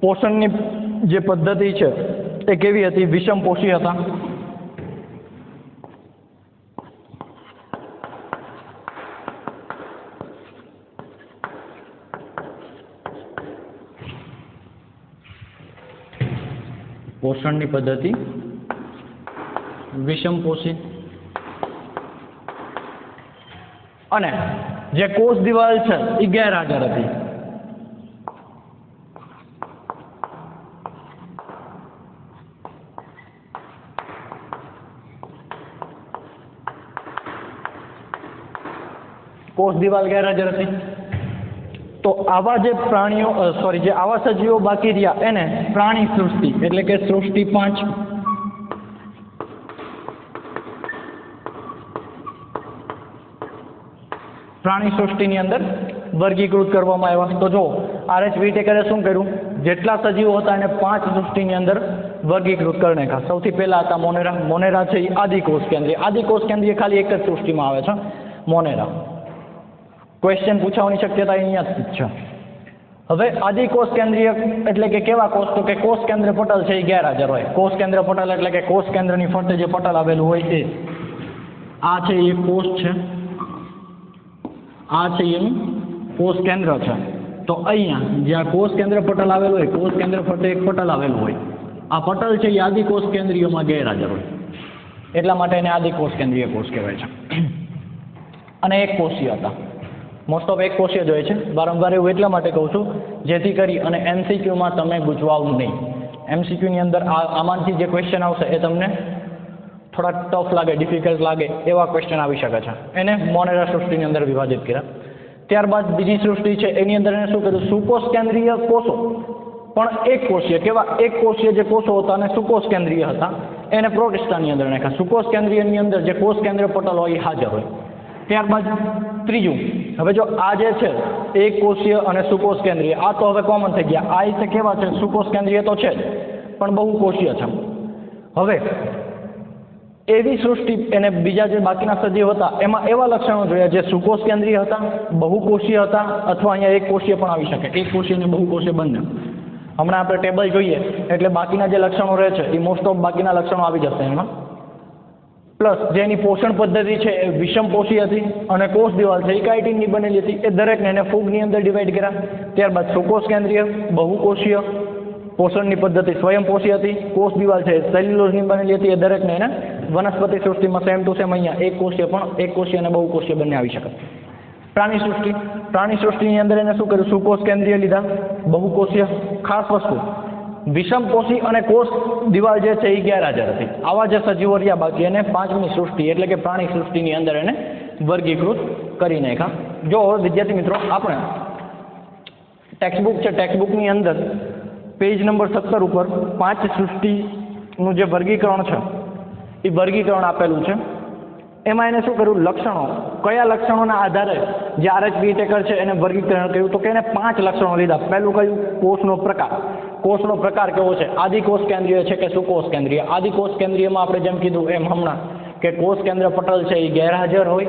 પોષણની જે પદ્ધતિ છે એ કેવી હતી? વિષમપોષી હતા. પોષણની પદ્ધતિ વિષમપોષી. અને જે કોષ દિવાલ છે એ ગેરહાજર હતી. કોષ દિવાલ ગેરહાજર હતી. તો આવા જે પ્રાણીઓ જે આવા સજીવો બાકી રહ્યા એને પ્રાણી સૃષ્ટિ એટલે કે સૃષ્ટિ 5 પ્રાણી સૃષ્ટિની અંદર વર્ગીકૃત કરવામાં આવ્યા. તો જો આર.એચ. વ્હિટેકરે શું કર્યું, જેટલા સજીવો હતા એને 5 સૃષ્ટિની અંદર વર્ગીકૃત કરી નાખ્યા. સૌથી પહેલા હતા મોનેરા. મોનેરા છે એ આદિકોષ કેન્દ્રીય. આદિકોષ કેન્દ્રીય ખાલી એક જ સૃષ્ટિમાં આવે છે, મોનેરા. ક્વેશ્ચન પૂછવાની શક્યતા અહીંયા જ છે. હવે આદિકોષ કેન્દ્રીય એટલે કે કેવા કોષ તો કે કોષ કેન્દ્ર પટલ છે એ ગેરહાજર હોય. કોષ કેન્દ્ર પટલ એટલે કે કોષ કેન્દ્રની ફરતે જે પટલ આવેલું હોય એ. આ છે એ કોષ છે, આ છે એનું કોષ કેન્દ્ર છે. તો અહીંયા જ્યાં કોષ કેન્દ્ર પટલ આવેલું હોય, કોષ કેન્દ્ર ફરતે એક પટલ આવેલું હોય, આ પટલ છે એ આદિકોષ કેન્દ્રીયમાં ગેરહાજર હોય, એટલા માટે એને આદિકોષ કેન્દ્રીય કોષ કહેવાય છે. અને એક કોષીય હતા, મોસ્ટ ઓફ એક કોષીય જ હોય છે. વારંવાર એવું એટલા માટે કહું છું જેથી કરી અને MCQમાં તમે ગુજવાવ નહીં. MCQની અંદર આમાંથી જે ક્વેશ્ચન આવશે એ તમને થોડા ટફ લાગે, ડિફિકલ્ટ લાગે એવા ક્વેશ્ચન આવી શકે છે. એને મોનેરા સૃષ્ટિની અંદર વિભાજિત કર્યા. ત્યારબાદ બીજી સૃષ્ટિ છે એની અંદર એને શું કર્યું, સુકોષ કેન્દ્રીય કોષો પણ એક કોષીય, કેવા એક કોષીય જે કોષો હતા અને સુકોષ કેન્દ્રીય હતા એને પ્રોટિસ્ટાની અંદર નાખ્યા. સુકોષ કેન્દ્રીયની અંદર જે કોષ કેન્દ્ર પટલ હોય એ હાજર હોય. ત્યારબાદ ત્રીજું, હવે જો આ જે છે એક કોષીય અને સુકોષ કેન્દ્રીય, આ તો હવે કોમન થઈ ગયા. આ રીતે કેવા છે, સુકોષ કેન્દ્રીય તો છે જ પણ બહુ કોષીય છે. હવે એવી સૃષ્ટિ એને બીજા જે બાકીના સજીવ હતા એમાં એવા લક્ષણો જોયા જે સુકોષ કેન્દ્રીય હતા, બહુકોષીય હતા, અથવા અહીંયા એક કોષીય પણ આવી શકે, એક કોષીય અને બહુકોષીય બંને. હમણાં આપણે ટેબલ જોઈએ એટલે બાકીના જે લક્ષણો રહે છે એ મોસ્ટ ઓફ બાકીના લક્ષણો આવી જશે એમાં. પ્લસ જે એની પોષણ પદ્ધતિ છે એ વિષમપોષી હતી અને કોષ દિવાલ છે એ કાઇટિનની બનેલી હતી. એ દરેકને એને ફૂગની અંદર ડિવાઈડ કર્યા. ત્યારબાદ સુકોષ કેન્દ્રીય, બહુકોષીય, પોષણની પદ્ધતિ સ્વયંપોષી હતી, કોષ દિવાલ છે સેલ્યુલોઝની બનેલી હતી. એ દરેકને એને વનસ્પતિ સૃષ્ટિમાં સેમ ટુ સેમ અહીંયા એક કોષીય પણ, એક કોષીય અને બહુકોષીય બંને આવી શકે. પ્રાણી સૃષ્ટિની અંદર એને શું કર્યું, સુકોષ કેન્દ્રીય લીધા, બહુકોષીય. ખાસ વસ્તુ, વિષમપોષી અને કોષ દિવાલ જે છે એ ગેરહાજર હતી. આવા જે સજીવો રહ્યા બાકી એને પાંચમી સૃષ્ટિ એટલે કે પ્રાણી સૃષ્ટિની અંદર એને વર્ગીકૃત કરી નાખ્યા. જો વિદ્યાર્થી મિત્રો આપણે ટેક્સ્ટબુક છે, ટેક્સ્ટબુકની અંદર પેજ નંબર 17 ઉપર 5 સૃષ્ટિનું જે વર્ગીકરણ છે એ વર્ગીકરણ આપેલું છે. એમાં એને શું કર્યું, લક્ષણો, કયા લક્ષણોના આધારે જે RH વિટેકર છે એને વર્ગીકરણ કર્યું, તો કે એને 5 લક્ષણો લીધા. પહેલું કયું, કોષનો પ્રકાર. કોષનો પ્રકાર કેવો છે, આદિકોષ કેન્દ્રીય છે કે સુકોષ કેન્દ્રીય. આદિકોષ કેન્દ્રીયમાં આપણે જેમ કીધું એમ હમણાં કે કોષ કેન્દ્ર પટલ છે એ ગેરહાજર હોય.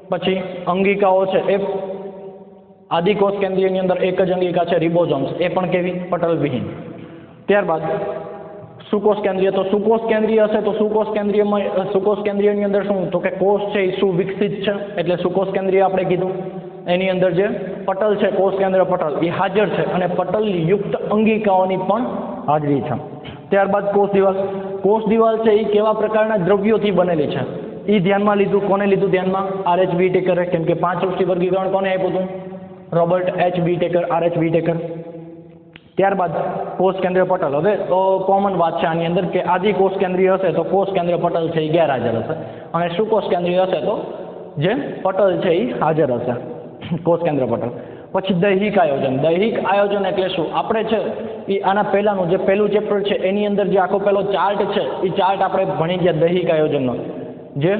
પછી અંગિકાઓ છે એ આદિકોષ કેન્દ્રીયની અંદર એક જ અંગિકા છે, રિબોઝોમ્સ, એ પણ કેવી, પટલ વિહીન. ત્યારબાદ સુકોષ કેન્દ્રીય, તો સુકોષ કેન્દ્રીય હશે તો સુકોષ કેન્દ્રીયની અંદર શું, તો કે કોષ છે એ સુવિકસિત છે એટલે સુકોષ કેન્દ્રીય આપણે કીધું. એની અંદર જે પટલ છે, કોષ કેન્દ્ર પટલ એ હાજર છે અને પટલ યુક્ત અંગિકાઓની પણ હાજરી છે. ત્યારબાદ કોષ દિવાલ છે એ કેવા પ્રકારના દ્રવ્યોથી બનેલી છે એ ધ્યાનમાં લીધું. કોને લીધું ધ્યાનમાં, RH વિટેકરે. કેમ કે 5 સૃષ્ટિ વર્ગીકરણ કોને આપ્યું હતું, Robert H Whittaker, RH Whittaker. ત્યારબાદ કોષ કેન્દ્ર પટલ. હવે તો કોમન વાત છે આની અંદર કે આદિ કોષ કેન્દ્રીય હશે તો કોષ કેન્દ્ર પટલ છે એ ગેરહાજર હશે અને સુકોષ કેન્દ્રીય હશે તો જે પટલ છે એ હાજર હશે, કોષ કેન્દ્ર પટલ. પછી દૈહિક આયોજન. દૈહિક આયોજન એટલે શું, આપણે છે એ આના પહેલાનું જે પહેલું ચેપ્ટર છે એની અંદર જે આખો પહેલો ચાર્ટ છે એ ચાર્ટ આપણે ભણી ગયા દૈહિક આયોજનનો, જે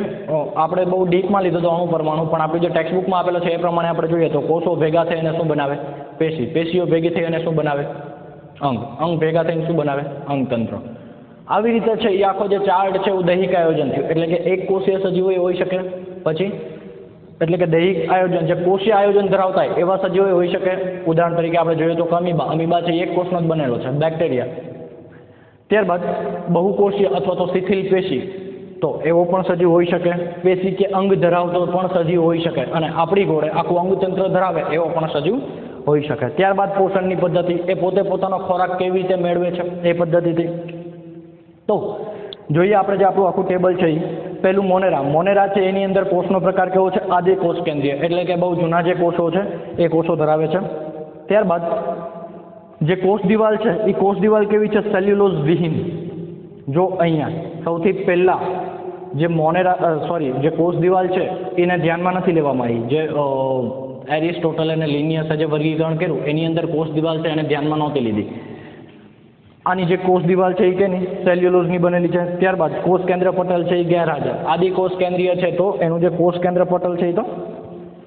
આપણે બહુ ડીપમાં લીધો હતો અણુ પરમાણુ, પણ આપણી જે ટેક્સ્ટબુકમાં આપેલો છે એ પ્રમાણે આપણે જોઈએ તો કોષો ભેગા થઈ અને શું બનાવે, પેશી. પેશીઓ ભેગી થઈ અને શું બનાવે, અંગ. અંગ ભેગા થઈને શું બનાવે, અંગતંત્ર. આવી રીતે છે એ આખો જે ચાર્ટ છે એવું દૈહિક આયોજન થયું. એટલે કે એક કોષીય સજીવો એ હોઈ શકે. પછી એટલે કે દૈહિક આયોજન, જે કોષીય આયોજન ધરાવતા હોય એવા સજીવો હોઈ શકે. ઉદાહરણ તરીકે આપણે જોઈએ તો અમીબા છે એક કોષનો જ બનેલો છે, બેક્ટેરિયા. ત્યારબાદ બહુકોષીય અથવા તો શિથિલ પેશી, તો એવો પણ સજીવ હોઈ શકે. પેશી કે અંગ ધરાવતો પણ સજીવ હોઈ શકે અને આપણી ઘોડે આખું અંગતંત્ર ધરાવે એવો પણ સજીવ હોઈ શકે. ત્યારબાદ પોષણની પદ્ધતિ, એ પોતે પોતાનો ખોરાક કેવી રીતે મેળવે છે એ પદ્ધતિથી. તો જોઈએ આપણે જે આપણું આખું ટેબલ છે પહેલું મોનેરા છે એની અંદર કોષનો પ્રકાર કેવો છે, આદિ કોષ કેન્દ્રીય એટલે કે બહુ જૂના જે કોષો છે એ કોષો ધરાવે છે. ત્યારબાદ જે કોષ દિવાલ છે એ કોષ દિવાલ કેવી છે, સેલ્યુલોઝ વિહીન. જો અહીંયા સૌથી પહેલા જે જે કોષ દિવાલ છે એને ધ્યાનમાં નથી લેવામાં આવી. જે એરિસ્ટોટલ અને લિનિયસે જે વર્ગીકરણ કર્યું એની અંદર કોષ દિવાલ છે એને ધ્યાનમાં નહોતી લીધી. આની જે કોષ દિવાલ છે એ કેની, સેલ્યુલોઝની બનેલી છે. ત્યારબાદ કોષ કેન્દ્ર પટલ છે એ ગેરહાજર. આદિ કોષ કેન્દ્રીય છે તો એનું જે કોષ કેન્દ્ર પટલ છે એ તો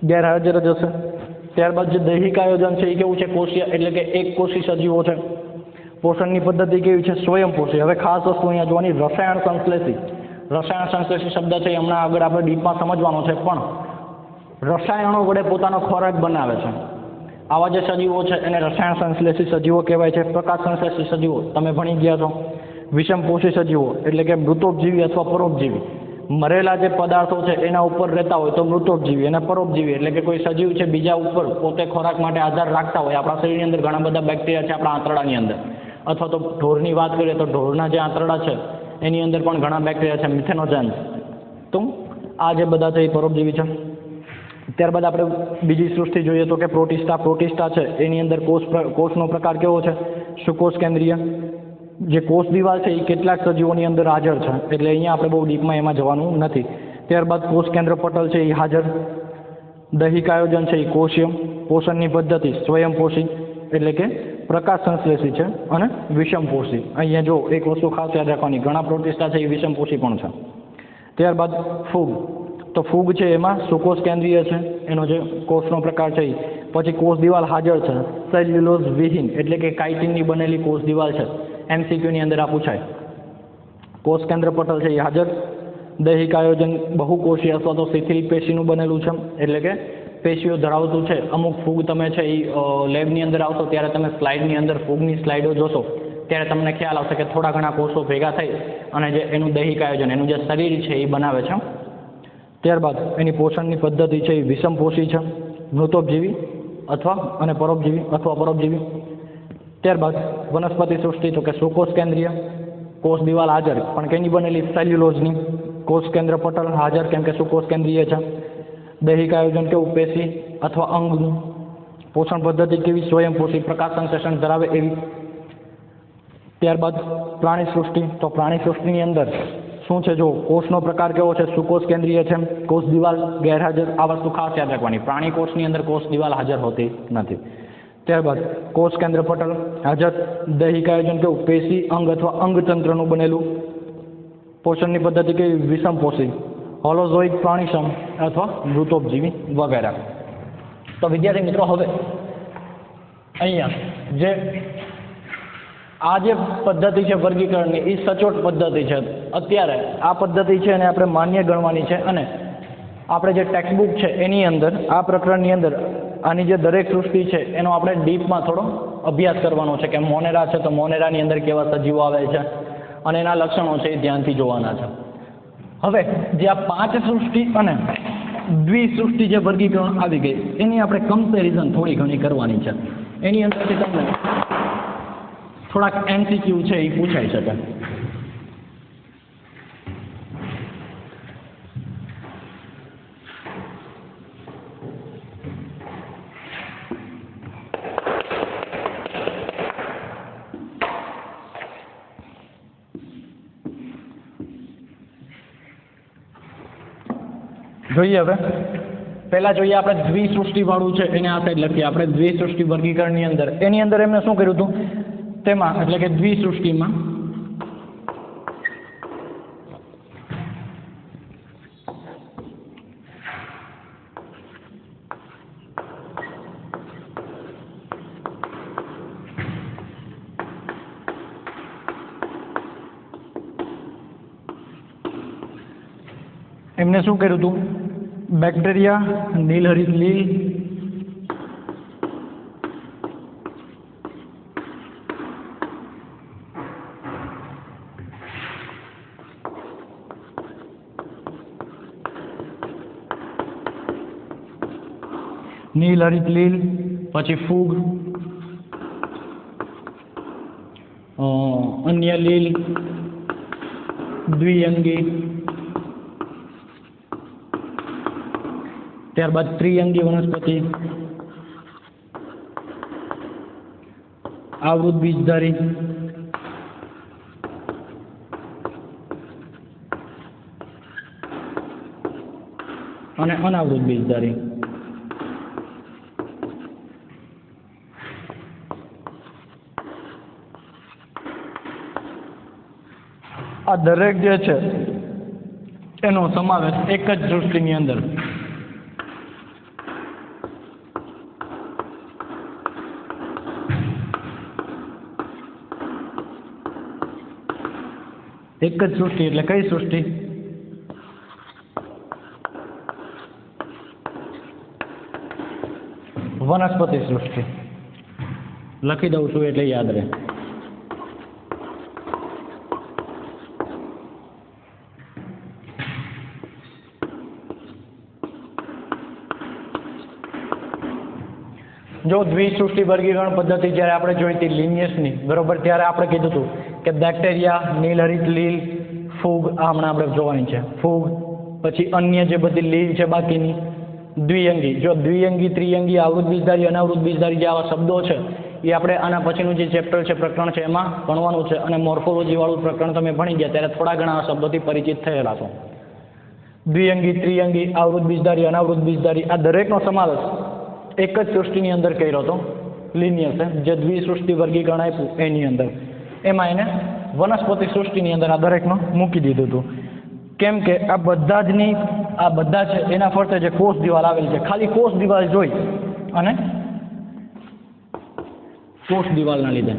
ગેરહાજર જ હશે. ત્યારબાદ જે દૈહિક આયોજન છે એ કેવું છે, કોષીય એટલે કે એક કોષી સજીવો છે. પોષણની પદ્ધતિ કેવી છે, સ્વયંપોષી. હવે ખાસ વસ્તુ અહીંયા જોવાની, રસાયણ સંશ્લેષી. રસાયણ સંશ્લેષી શબ્દ છે હમણાં આગળ આપણે ડીપમાં સમજવાનો છે, પણ રસાયણો વડે પોતાનો ખોરાક બનાવે છે. આવા જે સજીવો છે એને રસાયણ સંશ્લેષી સજીવો કહેવાય છે. પ્રકાશ સંશ્લેષી સજીવો તમે ભણી ગયા છો. વિષમપોષી સજીવો એટલે કે મૃતોપજીવી અથવા પરોપજીવી. મરેલા જે પદાર્થો છે એના ઉપર રહેતા હોય તો મૃતોપજીવી અને પરોપજીવી એટલે કે કોઈ સજીવ છે બીજા ઉપર પોતે ખોરાક માટે આધાર રાખતા હોય. આપણા શરીરની અંદર ઘણા બધા બેક્ટેરિયા છે આપણા આંતરડાની અંદર, અથવા તો ઢોરની વાત કરીએ તો ઢોરના જે આંતરડા છે એની અંદર પણ ઘણા બેક્ટેરિયા છે, મિથેનોજન્સ. તો આ જે બધા છે એ પરોપજીવી છે. ત્યારબાદ આપણે બીજી સૃષ્ટિ જોઈએ તો કે પ્રોટિસ્ટા છે એની અંદર કોષનો પ્રકાર કેવો છે? સુકોષ કેન્દ્રીય. જે કોષ દિવાલ છે એ કેટલાક સજીવોની અંદર હાજર છે, એટલે અહીંયા આપણે બહુ ડીપમાં એમાં જવાનું નથી. ત્યારબાદ કોષ કેન્દ્ર પટલ છે એ હાજર. દૈહિક આયોજન છે એ કોષીય. પોષણની પદ્ધતિ સ્વયંપોષી એટલે કે પ્રકાશ સંશ્લેષી છે અને વિષમપોષી. અહીંયા જો એક વસ્તુ ખાસ યાદ રાખવાની, ઘણા પ્રોટિસ્ટા છે એ વિષમપોષી પણ છે. ત્યારબાદ ફૂગ. તો ફૂગ છે એમાં સુકોષ કેન્દ્રીય છે, એનો જે કોષનો પ્રકાર છે. પછી કોષ દિવાલ હાજર છે, સેલ્યુલોઝ વિહીન એટલે કે કાઇટિનની બનેલી કોષ દિવાલ છે. MCQની અંદર આ પૂછાય. કોષ કેન્દ્ર પટલ છે એ હાજર. દૈહિક આયોજન બહુકોષીય અથવા તો શિથિલ પેશીનું બનેલું છે, એટલે કે પેશીઓ ધરાવતું છે. અમુક ફૂગ તમે છે એ લેબની અંદર આવશો ત્યારે તમે સ્લાઇડની અંદર ફૂગની સ્લાઇડો જોશો ત્યારે તમને ખ્યાલ આવશે કે થોડા ઘણા કોષો ભેગા થઈ અને જે એનું દૈહિક આયોજન, એનું જે શરીર છે એ બનાવે છે. ત્યારબાદ એની પોષણની પદ્ધતિ છે એ વિષમપોષી છે, મૃતોપજીવી અથવા અને પરોપજીવી અથવા પરોપજીવી. ત્યારબાદ વનસ્પતિ સૃષ્ટિ તો કે સુકોષ કેન્દ્રીય. કોષ દિવાલ હાજર પણ કેની બનેલી? સેલ્યુલોઝની. કોષ કેન્દ્ર પટલ હાજર કેમ કે સુકોષ કેન્દ્રીય છે. દૈહિક આયોજન કેવું? પેશી અથવા અંગનું. પોષણ પદ્ધતિ કેવી? સ્વયંપોષી, પ્રકાશ સંશ્લેષણ ધરાવે એવી. ત્યારબાદ પ્રાણી સૃષ્ટિ. તો પ્રાણી સૃષ્ટિની અંદર શું છે? જો કોષનો પ્રકાર કેવો છે? સુકોષ કેન્દ્રીય છે. કોષ દિવાલ ગેરહાજર. આ વસ્તુ ખાસ યાદ રાખવાની, પ્રાણી કોષની અંદર કોષ દિવાલ હાજર હોતી નથી. ત્યારબાદ કોષ કેન્દ્ર પટલ હાજર. દૈહિક આયોજન કેવું? પેશી, અંગ અથવા અંગતંત્રનું બનેલું. પોષણની પદ્ધતિ કેવી? વિષમપોષી. હોલોઝોઇક પ્રાણીસમ અથવા મૃતોપજીવી વગેરે. તો વિદ્યાર્થી મિત્રો, હવે અહીંયા જે આ જે પદ્ધતિ છે વર્ગીકરણની એ સચોટ પદ્ધતિ છે. અત્યારે આ પદ્ધતિ છે એને આપણે માન્ય ગણવાની છે અને આપણે જે ટેક્સ્ટબુક છે એની અંદર આ પ્રકરણની અંદર આની જે દરેક સૃષ્ટિ છે એનો આપણે ડીપમાં થોડો અભ્યાસ કરવાનો છે કે મોનેરા છે તો મોનેરાની અંદર કેવા સજીવો આવે છે અને એના લક્ષણો છે એ ધ્યાનથી જોવાના છે. હવે જે આ 5 સૃષ્ટિ અને દ્વિસૃષ્ટિ જે વર્ગીકરણ આવી ગઈ એની આપણે કમ્પેરિઝન થોડી ઘણી કરવાની છે. એની અંદરથી તમને થોડાક MCQ છે એ પૂછાઈ શકે. જોઈએ હવે પહેલા જોઈએ આપણે દ્વિસૃષ્ટિ વાળું છે એને આ સાઈડ લખીએ. આપણે દ્વિસૃષ્ટિ વર્ગીકરણની અંદર એની અંદર એમને શું કર્યું હતું તેમાં, એટલે કે દ્વિસૃષ્ટિમાં એમને શું કર્યું હતું? બેક્ટેરિયા, નીલહરિત લીલ, નીલહરિત લીલ, પછી ફૂગ, અન્ય લીલ, દ્વિઅંગી, ત્યારબાદ ત્રિઅંગી વનસ્પતિ, આવૃત બીજધારી, અને અનાવૃત બીજધારી. આ દરેક જે છે એનો સમાવેશ એક જ સૃષ્ટિની અંદર એક જ સૃષ્ટિ એટલે કઈ સૃષ્ટિ? વનસ્પતિ સૃષ્ટિ. લખી દઉં છું એટલે યાદ રહે. જો દ્વિસૃષ્ટિ વર્ગીકરણ પદ્ધતિ જ્યારે આપણે જોઈ હતી લિનિયસની, બરોબર, ત્યારે આપણે કીધું હતું કે બેક્ટેરિયા, નીલહરિત લીલ, ફૂગ, આ હમણાં આપણે જોવાની છે, ફૂગ, પછી અન્ય જે બધી લીલ છે બાકીની, દ્વિઅંગી, જો દ્વિઅંગી, ત્રિઅંગી, આવૃત બીજધારી, અનાવૃત બીજધારી જે આવા શબ્દો છે એ આપણે આના પછીનું જે ચેપ્ટર છે, પ્રકરણ છે, એમાં ભણવાનું છે. અને મોર્ફોલોજી વાળું પ્રકરણ તમે ભણી ગયા ત્યારે થોડા ઘણા આ શબ્દોથી પરિચિત થયેલા છો. દ્વિઅંગી, ત્રિઅંગી, આવૃત બીજધારી, અનાવૃત બીજધારી, આ દરેકનો સમાવેશ એક જ સૃષ્ટિની અંદર કર્યો હતો લિનિયસે, જે દ્વિસૃષ્ટિ વર્ગીકરણ આપ્યું એની અંદર. એમાં એને વનસ્પતિ સૃષ્ટિની અંદર આ દરેકનો મૂકી દીધું હતું. કેમ કે આ બધા છે એના ફરતે જે કોષ દિવાલ આવેલી છે, ખાલી કોષ દિવાલ જોઈ અને કોષ દિવાલના લીધે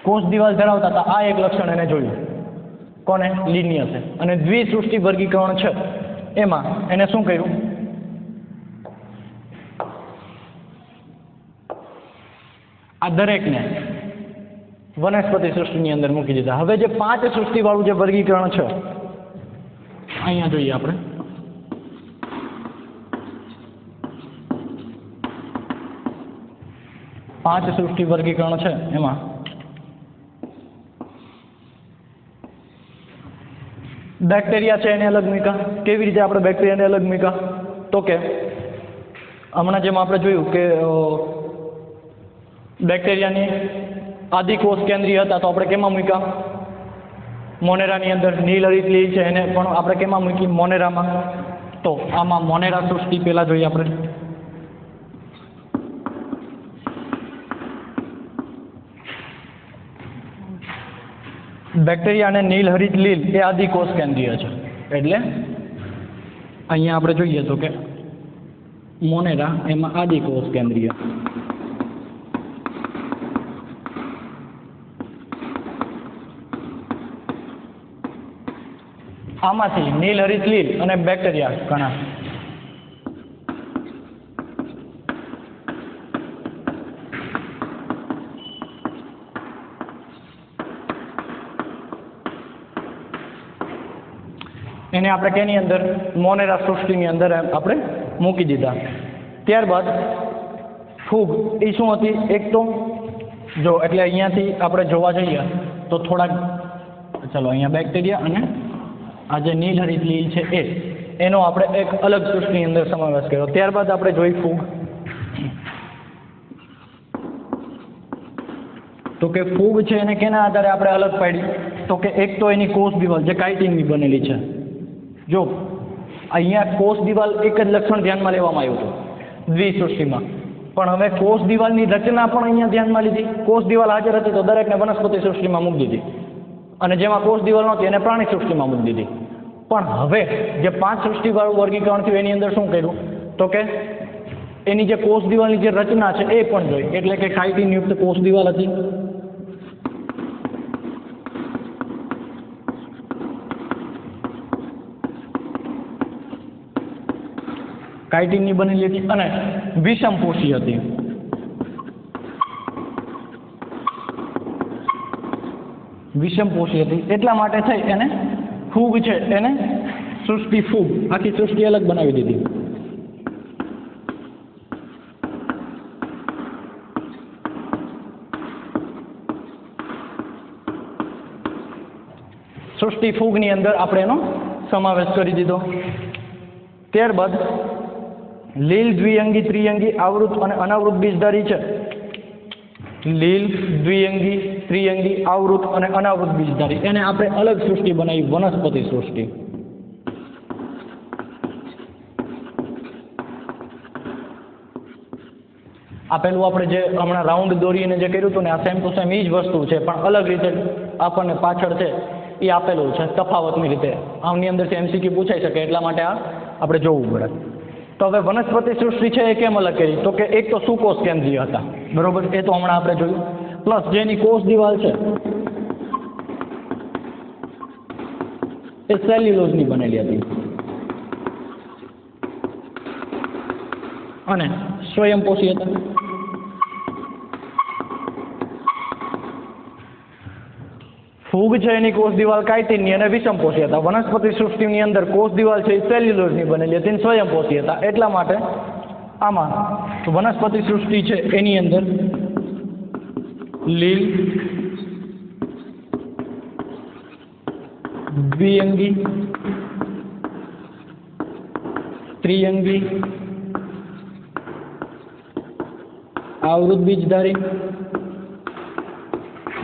કોષ દિવાલ ધરાવતા હતા, આ એક લક્ષણ એને જોયું. કોને? લિનિયસે. અને દ્વિસૃષ્ટિ વર્ગીકરણ છે એમાં એને શું કર્યું? આ દરેકને વનસ્પતિ સૃષ્ટિની અંદર મૂકી દીધા. હવે જે 5 સૃષ્ટિ વાળું જે વર્ગીકરણ છે, અહીંયા જોઈએ આપણે, પાંચ સૃષ્ટિ વર્ગીકરણ છે એમાં બેક્ટેરિયા છે એને અલગ મૂક્યા. કેવી રીતે આપણે બેક્ટેરિયાને અલગ મૂક્યા? તો કે હમણાં જેમ આપણે જોયું કે બેક્ટેરિયાની આદિકોષ કેન્દ્રીય હતા, તો આપણે કેમાં મૂક્યા? મોનેરાની અંદર. નીલહરિત લીલ છે એને પણ આપણે કેમાં મૂકી? મોનેરામાં. તો આમાં મોનેરા સૃષ્ટિ પહેલા જોઈએ આપણે. બેક્ટેરિયા અને નીલહરિત લીલ એ આદિકોષ કેન્દ્રીય છે, એટલે અહીંયા આપણે જોઈએ તો કે મોનેરા એમાં આદિકોષ કેન્દ્રીય. આમાંથી નીલહરિત લીલ અને બેક્ટેરિયા ઘણા એને આપણે કેની અંદર? મોનેરા સૃષ્ટિની અંદર આપણે મૂકી દીધા. ત્યારબાદ ફૂગ એ શું હતી? એક તો જો એટલે અહીંયાથી આપણે જોવા જઈએ તો થોડાક, ચલો અહીંયા બેક્ટેરિયા અને આ જે નીલહરિત લીલ છે એનો આપણે એક અલગ સૃષ્ટિની અંદર સમાવેશ કર્યો. ત્યારબાદ આપણે જોઈ ફૂગ. તો કે ફૂગ છે એને કેના આધારે આપણે અલગ પાડી? તો કે એક તો એની કોષ દિવાલ જે કાઇટિનની બનેલી છે. જો અહીંયા કોષ દિવાલ એક જ લક્ષણ ધ્યાનમાં લેવામાં આવ્યું હતું દ્વિસૃષ્ટિમાં, પણ હવે કોષ દિવાલની રચના પણ અહીંયા ધ્યાનમાં લીધી. કોષ દિવાલ હાજર હતી તો દરેકને વનસ્પતિ સૃષ્ટિમાં મૂકી દીધી, અને જેમાં કોષ દિવાલ નહોતી એને પ્રાણી સૃષ્ટિમાં મૂકી દીધી. પણ હવે જે 5 સૃષ્ટિવાળું વર્ગીકરણ થયું એની અંદર શું કર્યું? તો કે એની જે કોષ દિવાલની જે રચના છે એ પણ જોઈ, એટલે કે કાઇટિન યુક્ત કોષ દિવાલ હતી. કાઇટિનની બનેલી હતી અને વિષમપોષી હતી. વિષમપોષી હતી એટલા માટે થઈ એને ફૂગ છે એને સૃષ્ટિ ફૂગ, આખી સૃષ્ટિ અલગ બનાવી દીધી. સૃષ્ટિ ફૂગની અંદર આપણે એનો સમાવેશ કરી દીધો. ત્યારબાદ લીલ, દ્વિઅંગી, ત્રિઅંગી, આવૃત અને અનાવૃત બીજધારી છે. લીલ, દ્વિઅંગી, ત્રિઅંગી, આવૃત અને અનાવૃત બીજધારી, એને આપણે અલગ સૃષ્ટિ બનાવી, વનસ્પતિ સૃષ્ટિ. આપેલું આપણે જે હમણાં રાઉન્ડ દોરીને જે કર્યું હતું ને, આ સેમ ટુ સેમ એ જ વસ્તુ છે, પણ અલગ રીતે આપણને પાછળ છે એ આપેલું છે તફાવતની રીતે. આમની અંદરથી MCQ પૂછાઈ શકે એટલા માટે આ આપણે જોવું પડે. તો હવે વનસ્પતિ સૃષ્ટિ છે એ કેમ અલગ કરી? તો કે એક તો સુકોષ કેન્દ્રીય હતા, બરોબર, એ તો હમણાં આપણે જોયું. પ્લસ જેની કોષ દિવાલ છે એ સેલ્યુલોઝની બનેલી હતી અને સ્વયંપોષી હતા. ફૂગ છે એની કોષ દિવાલ કાયટિનની અને વિષમપોષી હતા. વનસ્પતિ સૃષ્ટિની અંદર કોષ દિવાલ છે એ સેલ્યુલોઝની બનેલી હતી અને સ્વયંપોષી હતા. એટલા માટે આમાં વનસ્પતિ સૃષ્ટિ છે એની અંદર લીલ, દ્વિઅંગી, ત્રિઅંગી, આવૃત બીજધારી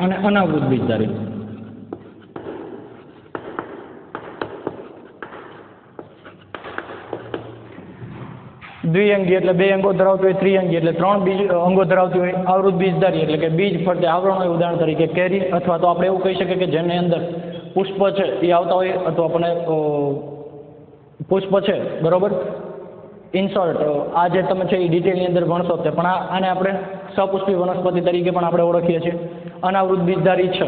અને અનાવૃત બીજધારી. દ્વિઅંગી એટલે 2 અંગો ધરાવતું હોય, ત્રિઅંગી એટલે 3 અંગો ધરાવતી હોય, આવૃત બીજધારી એટલે કે બીજ ફરતે આવરણ હોય. ઉદાહરણ તરીકે કેરી, અથવા તો આપણે એવું કહી શકીએ કે જેની અંદર પુષ્પ છે એ આવતા હોય, અથવા આપણે પુષ્પ છે, બરોબર. ઇન્સર્ટ આ જે તમે છે એ ડિટેલની અંદર ભણશો તે, પણ આને આપણે સપુષ્પી વનસ્પતિ તરીકે પણ આપણે ઓળખીએ છીએ. અનાવૃત બીજધારી છે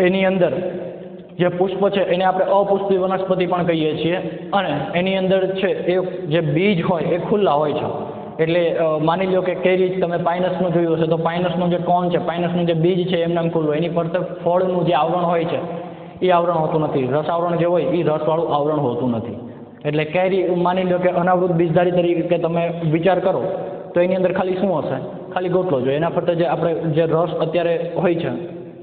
એની અંદર જે પુષ્પ છે એને આપણે અપુષ્પી વનસ્પતિ પણ કહીએ છીએ, અને એની અંદર છે એ જે બીજ હોય એ ખુલ્લા હોય છે. એટલે માની લો કે કેરી તમે પાઇનસનું જોયું હશે તો પાઇનસનું જે કોન છે, પાઇનસનું જે બીજ છે એમને એમ ખુલ્લું, એની ફરતે ફળનું જે આવરણ હોય છે એ આવરણ હોતું નથી. રસ આવરણ જે હોય એ રસવાળું આવરણ હોતું નથી. એટલે કેરી માની લો કે અનાવૃત બીજધારી તરીકે તમે વિચાર કરો તો એની અંદર ખાલી શું હશે? ખાલી ગોટલો જોઈએ. એના ફરતે જે આપણે જે રસ અત્યારે હોય છે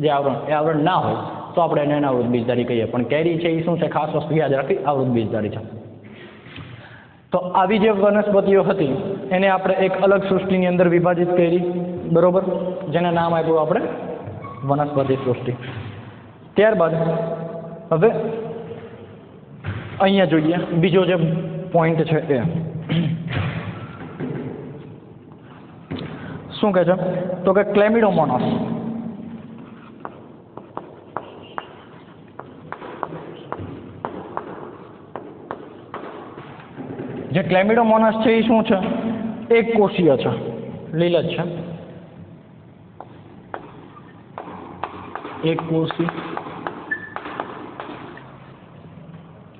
જે આવરણ, એ આવરણ ના હોય તો આપણે એને અનાવૃત બીજધારી કહીએ. પણ કેરી છે એ શું છે? ખાસ વસ્તુ યાદ રાખવી, આવૃત બીજધારી છે. તો આવી જે વનસ્પતિઓ હતી એને આપણે એક અલગ સૃષ્ટિની અંદર વિભાજિત કરી, બરોબર, જેને નામ આપ્યું આપણે વનસ્પતિ સૃષ્ટિ. ત્યારબાદ હવે અહીંયા જોઈએ બીજો જે પોઈન્ટ છે એ શું કહે છે? તો કે ક્લેમિડોમોનાસ. જે ક્લેમિડોમોનાસ છે એ શું છે? એક કોષીય છે, લીલ જ છે, એક કોષી.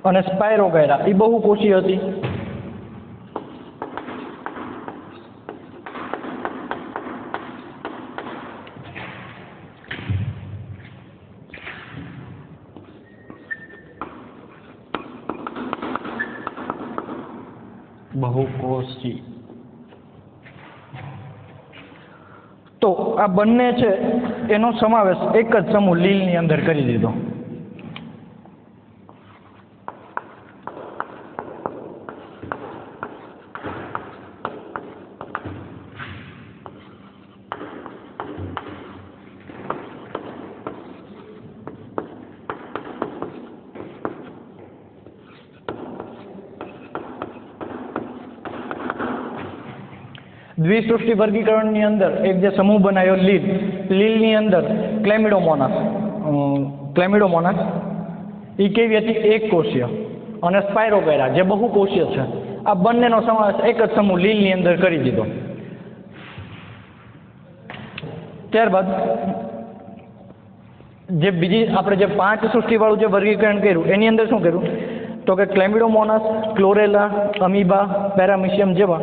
અને સ્પાયરોગાયરા એ બહુકોષી હતી. બહુકોષી. તો આ બંને છે એનો સમાવેશ એક જ સમૂહ લીલની અંદર કરી દીધો. દ્વિસૃષ્ટિ વર્ગીકરણની અંદર એક જે સમૂહ બનાવ્યો લીલ, લીલની અંદર ક્લેમિડોમોનાસ એ કેવી હતી? એક કોષીય. અને સ્પાયરોગાયરા જે બહુકોષીય છે. આ બંનેનો સમાવેશ એક જ સમૂહ લીલની અંદર કરી દીધો. ત્યારબાદ જે બીજી આપણે જે 5 સૃષ્ટિવાળું જે વર્ગીકરણ કર્યું એની અંદર શું કર્યું? તો કે ક્લેમિડોમોનાસ, ક્લોરેલા, અમીબા, પેરામિશિયમ જેવા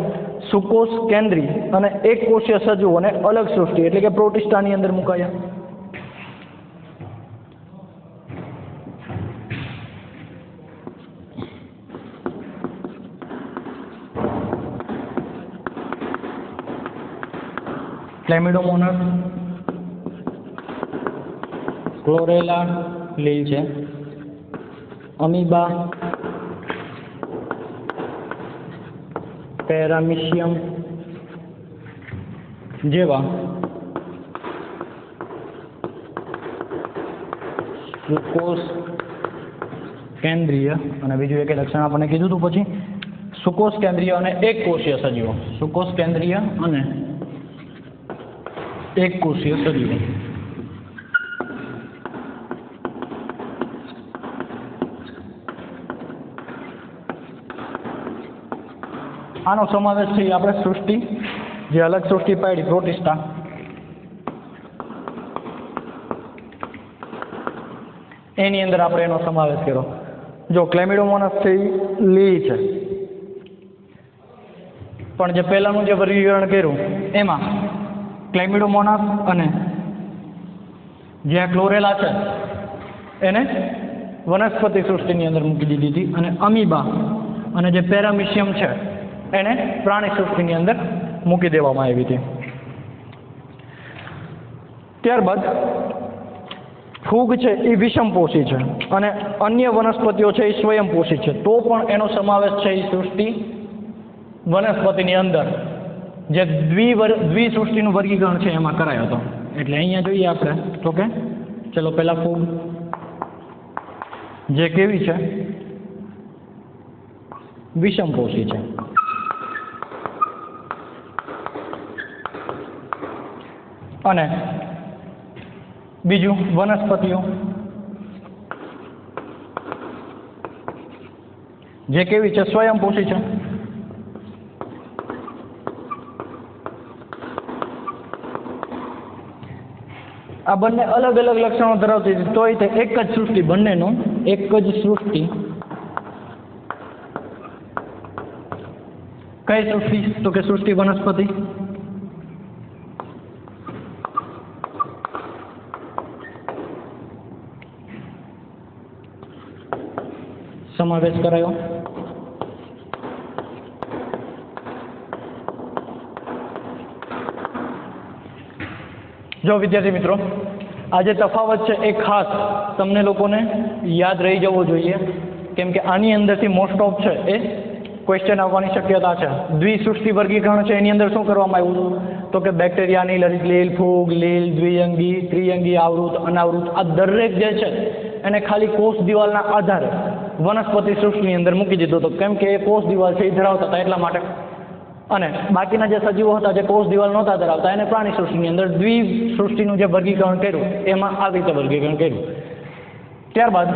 સુકોષ કેન્દ્રી અને એક કોષીય સજીવોને અલગ સૃષ્ટિ એટલે કે પ્રોટિસ્ટાની અંદર મુકાયા. ક્લેમિડોમોનાસ, ક્લોરેલા લીલ છે, અમીબા, પેરામિશિયમ જેવા સુકોષ કેન્દ્રીય, અને બીજું એક લક્ષણ આપણને કીધું હતું પછી, સુકોષ કેન્દ્રીય અને એક કોષીય સજીવો. સુકોષ કેન્દ્રીય અને એક કોષીય સજીવો. આનો સમાવેશ છે આપણે સૃષ્ટિ જે અલગ સૃષ્ટિ પાડી પ્રોટિસ્ટા, એની અંદર આપણે એનો સમાવેશ કર્યો. જો ક્લેમિડોમોનાસ છે લીલ છે, પણ જે પહેલાનું જે વર્ગીકરણ કર્યું એમાં ક્લેમિડોમોનાસ અને જે ક્લોરેલા છે એને વનસ્પતિ સૃષ્ટિની અંદર મૂકી દીધી હતી, અને અમીબા અને જે પેરામિશિયમ છે એને પ્રાણી સૃષ્ટિની અંદર મૂકી દેવામાં આવી હતી. ત્યારબાદ ફૂગ છે એ વિષમપોષી છે અને અન્ય વનસ્પતિઓ છે એ સ્વયંપોષી છે, તો પણ એનો સમાવેશ છે એ સૃષ્ટિ વનસ્પતિની અંદર જે દ્વિસૃષ્ટિનું વર્ગીકરણ છે એમાં કરાયો હતો. એટલે અહીંયા જોઈએ આપણે તો કે ચલો પહેલા ફૂગ જે કેવી છે, વિષમપોષી છે. અને બીજું વનસ્પતિઓ જે કેવી છે, સ્વયંપોષી છે. આ બંને અલગ અલગ લક્ષણો ધરાવતી હતી, તોય તે એક જ સૃષ્ટિ, બંનેનું એક જ સૃષ્ટિ. કઈ સૃષ્ટિ? તો કે સૃષ્ટિ વનસ્પતિ. સમાવેશ કરાયો. જો વિદ્યાર્થી મિત્રો, આ જે તફાવત છે એ ખાસ તમને લોકોને યાદ રહી જવો જોઈએ, કેમ કે આની અંદરથી મોસ્ટ ઓફ છે એ ક્વેશ્ચન આવવાની શક્યતા છે. દ્વિસૃષ્ટિ વર્ગીકરણ છે એની અંદર શું કરવામાં આવ્યું તો કે બેક્ટેરિયા, નીલહરિત લીલ, ફૂગ, લીલ, દ્વિઅંગી, ત્રિઅંગી, આવૃત, અનાવૃત, આ દરેક જે છે એને ખાલી કોષ દિવાલના આધારે વનસ્પતિ સૃષ્ટિની અંદર મૂકી દીધો હતો, કેમ કે એ કોષ દિવાલ છે એ ધરાવતા હતા એટલા માટે. અને બાકીના જે સજીવો હતા જે કોષ દિવાલ નહોતા ધરાવતા એને પ્રાણી સૃષ્ટિની અંદર દ્વિસૃષ્ટિનું જે વર્ગીકરણ કર્યું એમાં આવી રીતે વર્ગીકરણ કર્યું. ત્યારબાદ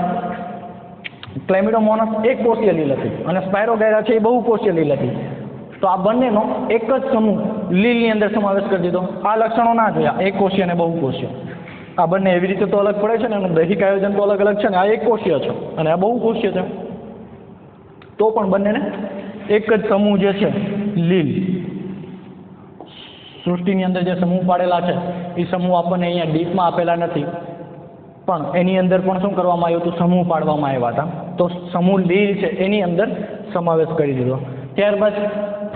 ક્લેમિડોમોનાસ એક કોષીય લીલ હતી અને સ્પાયરોગાયરા છે એ બહુકોષીય લીલ હતી. તો આ બંનેનો એક જ સમૂહ લીલની અંદર સમાવેશ કરી દીધો. આ લક્ષણો ના જોયા, એક કોષીય અને બહુકોષીય. આ બંને એવી રીતે તો અલગ પડે છે ને, એનું દૈહિક આયોજન તો અલગ અલગ છે ને. આ એક કોષીય છે અને આ બહુકોષીય છે, તો પણ બંનેને એક જ સમૂહ જે છે લીલ સૃષ્ટિની અંદર જે સમૂહ પાડેલા છે એ સમૂહ આપણને અહીંયા ડીપમાં આપેલા નથી, પણ એની અંદર પણ શું કરવામાં આવ્યું હતું, સમૂહ પાડવામાં આવ્યા હતા. તો સમૂહ લીલ છે એની અંદર સમાવેશ કરી દીધો. ત્યારબાદ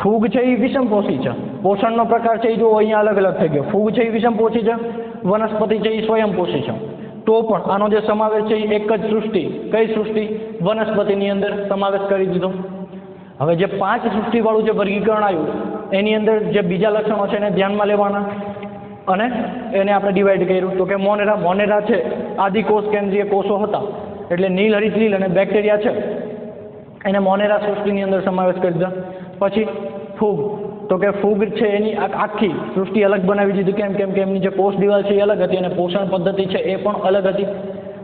ફૂગ છે એ વિષમપોષી છે. પોષણનો પ્રકાર છે એ જો અહીંયા અલગ અલગ થઈ ગયો. ફૂગ છે એ વિષમપોષી છે, વનસ્પતિ છે એ સ્વયંપોષી છે, તો પણ આનો જે સમાવેશ છે એ એક જ સૃષ્ટિ, કઈ સૃષ્ટિ, વનસ્પતિની અંદર સમાવેશ કરી દીધો. હવે જે 5 સૃષ્ટિવાળું જે વર્ગીકરણ આવ્યું એની અંદર જે બીજા લક્ષણો છે એને ધ્યાનમાં લેવાના અને એને આપણે ડિવાઈડ કર્યું. તો કે મોનેરા છે આદિકોષ કેન્દ્રીય કોષો હતા, એટલે નીલહરિત લીલ અને બેક્ટેરિયા છે એને મોનેરા સૃષ્ટિની અંદર સમાવેશ કરી દીધો. પછી ફૂગ, તો કે ફૂગ છે એની આખી સૃષ્ટિ અલગ બનાવી દીધી. કેમ કે એમની જે કોષ દિવાલ છે એ અલગ હતી અને પોષણ પદ્ધતિ છે એ પણ અલગ હતી.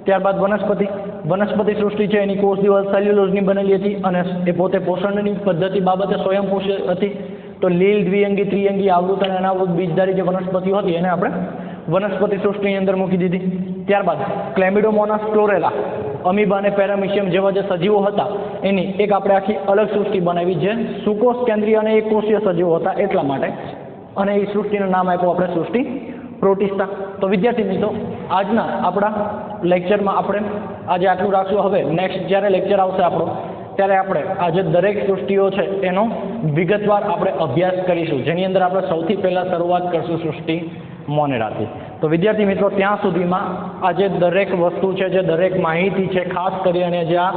ત્યારબાદ વનસ્પતિ સૃષ્ટિ છે એની કોષ દિવાલ સેલ્યુલોઝની બનેલી હતી અને એ પોતે પોષણની પદ્ધતિ બાબતે સ્વયંપોષી હતી. તો લીલ, દ્વિઅંગી, ત્રિઅંગી, આવૃત અને અનાવૃત બીજધારી જે વનસ્પતિઓ હતી એને આપણે વનસ્પતિ સૃષ્ટિની અંદર મૂકી દીધી. ત્યારબાદ ક્લેમિડોમોનાસ, ક્લોરેલા, અમીબા અને પેરામિશિયમ જેવા જે સજીવો હતા એની એક આપણે આખી અલગ સૃષ્ટિ બનાવી જે સુકોષ કેન્દ્રીય અને એકકોષીય સજીવો હતા એટલા માટે, અને એ સૃષ્ટિનું નામ આપ્યું આપણે સૃષ્ટિ પ્રોટિસ્ટા. તો વિદ્યાર્થી મિત્રો, આજના આપણા લેક્ચરમાં આપણે આજે આટલું રાખશું. હવે નેક્સ્ટ જ્યારે લેક્ચર આવશે આપણો ત્યારે આપણે આ જે દરેક સૃષ્ટિઓ છે એનો વિગતવાર આપણે અભ્યાસ કરીશું, જેની અંદર આપણે સૌથી પહેલાં શરૂઆત કરશું સૃષ્ટિ મોનેરાથી. તો વિદ્યાર્થી મિત્રો, ત્યાં સુધીમાં આ જે દરેક વસ્તુ છે, જે દરેક માહિતી છે, ખાસ કરીને જે આ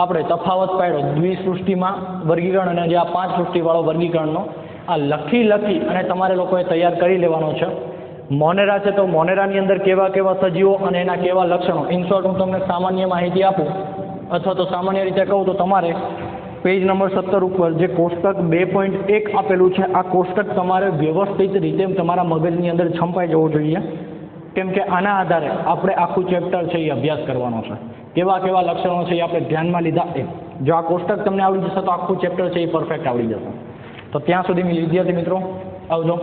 આપણે તફાવત પાડ્યો દ્વિસૃષ્ટિમાં વર્ગીકરણ અને જે આ 5 સૃષ્ટિવાળો વર્ગીકરણનો આ લખી અને તમારે લોકોએ તૈયાર કરી લેવાનો છે. મોનેરા છે તો મોનેરાની અંદર કેવા કેવા સજીવો અને એના કેવા લક્ષણો, ઇન શોર્ટ હું તમને સામાન્ય માહિતી આપું અથવા તો સામાન્ય રીતે કહું તો તમારે પેજ નંબર 17 ઉપર જે કોષ્ટક 2.1 આપેલું છે આ કોષ્ટક તમારે વ્યવસ્થિત રીતે તમારા મગજની અંદર છંપાઈ જવું જોઈએ, કેમ કે આના આધારે આપણે આખું ચેપ્ટર છે એ અભ્યાસ કરવાનો છે. કેવા કેવા લક્ષણો છે એ આપણે ધ્યાનમાં લીધા. જો આ કોષ્ટક તમને આવડી જશે તો આખું ચેપ્ટર છે એ પરફેક્ટ આવડી જશે. તો ત્યાં સુધી વિદ્યાર્થી મિત્રો આવજો.